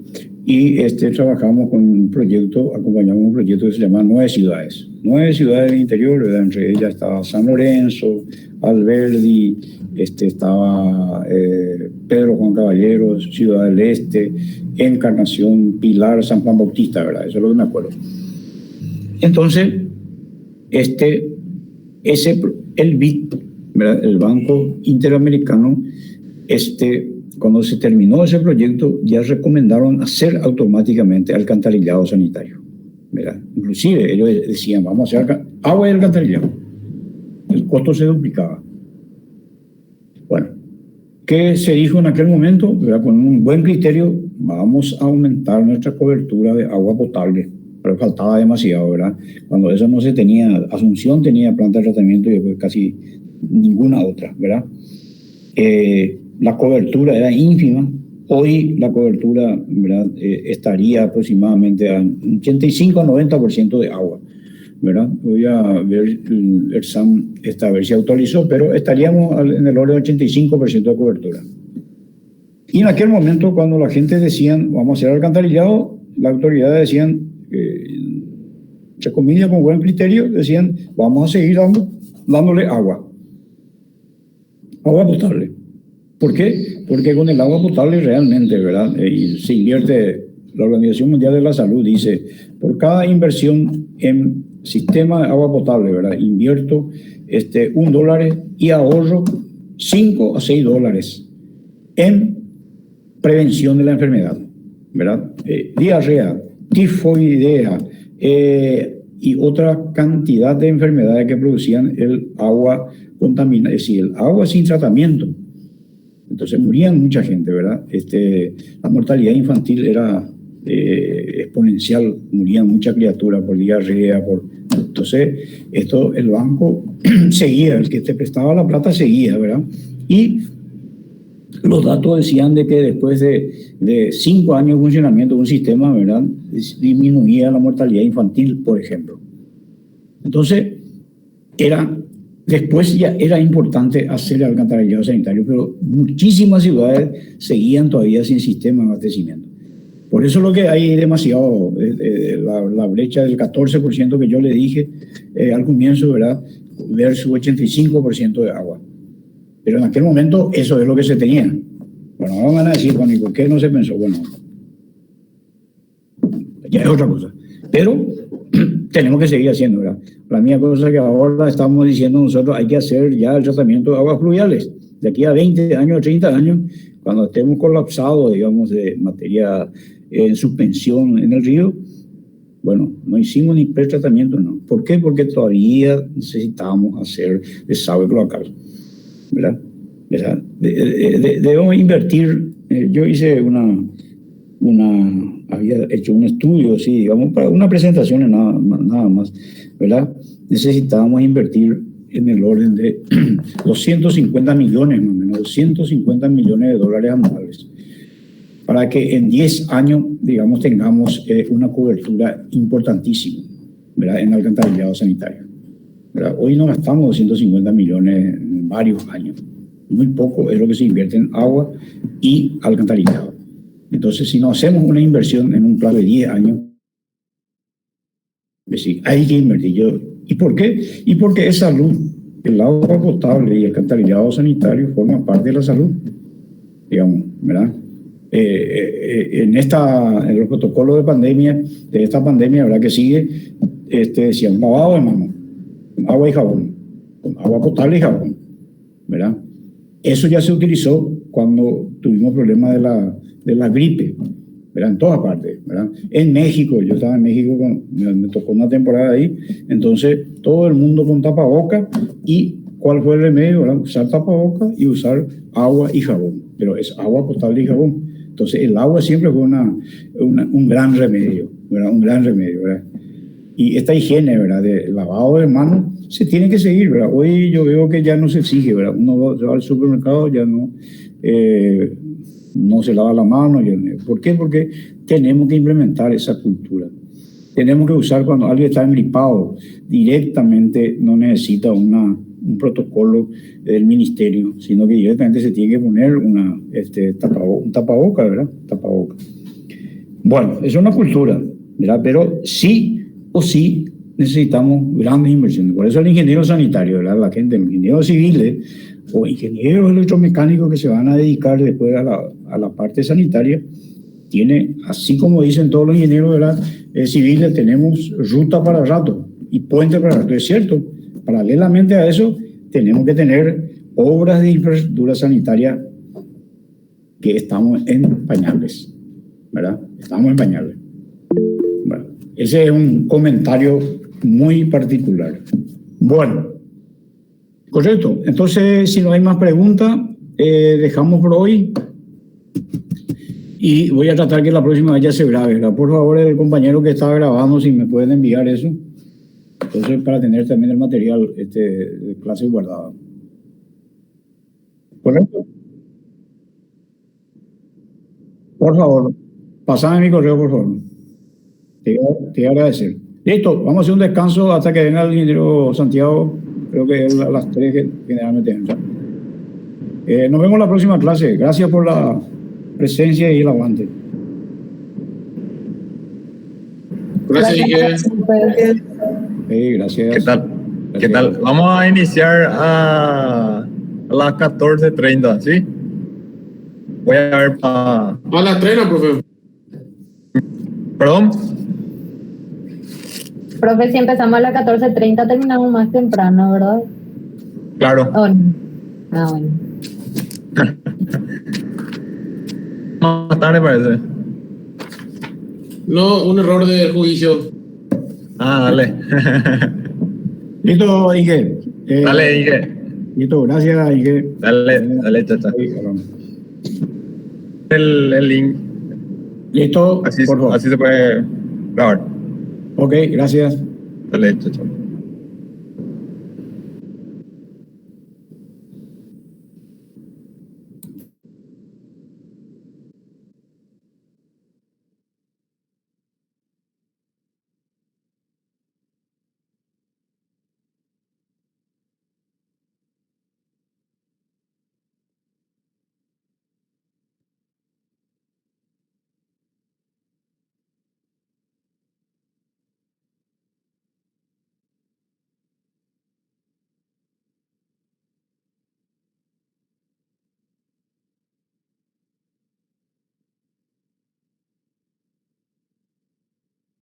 A: y trabajamos con un proyecto, acompañamos un proyecto que se llama 9 ciudades. 9 ciudades del interior, ¿verdad? Entre ellas estaba San Lorenzo, Alberdi, estaba Pedro Juan Caballeros, Ciudad del Este, Encarnación, Pilar, San Juan Bautista, ¿verdad? Eso es lo que me acuerdo. Entonces, el BID, ¿verdad?, el Banco Interamericano, cuando se terminó ese proyecto, ya recomendaron hacer automáticamente alcantarillado sanitario, ¿verdad? Inclusive ellos decían, vamos a hacer agua y alcantarillado. El costo se duplicaba. Bueno, ¿qué se dijo en aquel momento? ¿Verdad? Con un buen criterio, vamos a aumentar nuestra cobertura de agua potable, pero faltaba demasiado, ¿verdad? Cuando eso no se tenía, Asunción tenía planta de tratamiento y después casi ninguna otra, ¿verdad? La cobertura era ínfima. Hoy la cobertura, ¿verdad?, estaría aproximadamente a un 85 a 90% de agua. ¿verdad? Voy a ver el examen, a ver si actualizó, pero estaríamos en el orden de 85% de cobertura. Y en aquel momento, cuando la gente decían, vamos a hacer alcantarillado, las autoridades decían, entre comillas, con buen criterio, decían, vamos a seguir dándole agua potable. ¿Por qué? Porque con el agua potable realmente, ¿verdad? Y se invierte, la Organización Mundial de la Salud dice, por cada inversión en sistema de agua potable, ¿verdad? Invierto $1 y ahorro $5 a $6 en prevención de la enfermedad, ¿verdad? Diarrea, tifoidea y otra cantidad de enfermedades que producían el agua contaminada, es decir, el agua sin tratamiento. Entonces morían mucha gente, ¿verdad? La mortalidad infantil era exponencial, morían muchas criaturas por diarrea, entonces el banco seguía, el que te prestaba la plata seguía, ¿verdad? Y los datos decían de que después de 5 años de funcionamiento de un sistema, ¿verdad?, disminuía la mortalidad infantil, por ejemplo. Entonces, después ya era importante hacer el alcantarillado sanitario, pero muchísimas ciudades seguían todavía sin sistema de abastecimiento. Por eso lo que hay demasiado, la brecha del 14% que yo le dije al comienzo, ¿verdad?, versus 85% de agua. Pero en aquel momento eso es lo que se tenía. Bueno, ahora van a decir, bueno, ¿y por qué no se pensó? Bueno, ya es otra cosa. Pero tenemos que seguir haciendo, ¿verdad? La misma cosa que ahora estamos diciendo nosotros, hay que hacer ya el tratamiento de aguas fluviales. De aquí a 20 años, 30 años, cuando estemos colapsados, digamos, de materia en suspensión en el río, bueno, no hicimos ni pretratamiento, no. ¿Por qué? Porque todavía necesitamos hacer desagüe cloacal, ¿verdad? Debemos invertir. Yo hice había hecho un estudio, sí, digamos, para una presentación nada más, ¿verdad? Necesitábamos invertir en el orden de 250 millones, más o menos, 250 millones de dólares anuales, para que en 10 años, digamos, tengamos una cobertura importantísima, ¿verdad?, en alcantarillado sanitario, ¿verdad? Hoy no gastamos 250 millones en varios años. Muy poco es lo que se invierte en agua y alcantarillado. Entonces, si no hacemos una inversión en un plazo de 10 años, es decir, hay que invertir. ¿Y por qué? Y porque es salud. El agua potable y el alcantarillado sanitario forman parte de la salud, digamos, ¿verdad? En los protocolos de pandemia, de esta pandemia, ¿verdad?, que sigue, decían lavado de manos, con agua y jabón, con agua potable y jabón, ¿verdad? Eso ya se utilizó cuando tuvimos problemas de la gripe, ¿verdad?, en todas partes, ¿verdad? En México, yo estaba en México, me tocó una temporada ahí, entonces todo el mundo con tapabocas. ¿Y cuál fue el remedio? ¿Verdad? Usar tapabocas y usar agua y jabón, pero es agua potable y jabón. Entonces el agua siempre fue un gran remedio, ¿verdad? Un gran remedio, ¿verdad? Y esta higiene, ¿verdad?, de lavado de manos se tiene que seguir, ¿verdad? Hoy yo veo que ya no se exige, ¿verdad? Uno va al supermercado, ya no se lava la mano. ¿Por qué? Porque tenemos que implementar esa cultura. Tenemos que usar, cuando alguien está engripado, directamente no necesita un protocolo del ministerio, sino que directamente se tiene que poner un tapaboca, ¿verdad? Tapaboca. Bueno, es una cultura, ¿verdad? Pero sí o sí necesitamos grandes inversiones. Por eso el ingeniero sanitario, ¿verdad?, la gente, los ingenieros civiles o ingenieros electromecánicos que se van a dedicar después a la parte sanitaria, tiene, así como dicen todos los ingenieros, ¿verdad?, civiles, tenemos ruta para rato y puente para rato. Es cierto, paralelamente a eso tenemos que tener obras de infraestructura sanitaria que estamos en pañales, ¿verdad? Estamos en pañales. Bueno, ese es un comentario muy particular. Bueno, correcto. Entonces, si no hay más preguntas, dejamos por hoy. Y voy a tratar que la próxima vez ya se grabe, ¿verdad? Por favor, el compañero que estaba grabando, si me pueden enviar eso. Entonces, para tener también el material de clase guardado. ¿Correcto? Por favor, pasame mi correo, por favor. Te voy a agradecer. Listo, vamos a hacer un descanso hasta que venga el ingeniero Santiago. Creo que es a las 3 que generalmente entra. Nos vemos en la próxima clase. Gracias por la presencia y el aguante.
G: Gracias, Ike.
A: Gracias.
E: ¿Qué tal? ¿Qué tal? Vamos a iniciar a las 14:30, ¿sí? Voy a ver para...
G: A las 3, profe.
E: ¿Perdón?
D: Profe, si empezamos a las 14:30 terminamos más temprano, ¿verdad?
E: Claro.
D: ¿O no? Ah, bueno.
E: Más tarde parece.
G: No, un error de juicio.
E: Ah, dale.
A: Listo, Ige.
E: Dale, Ige.
A: Listo, gracias, Ige.
E: Dale, chacha.
A: Ahí, hablamos.
E: El link.
A: Listo,
E: Así
A: por favor.
E: se puede grabar.
A: Ok, gracias.
E: Dale, chacha.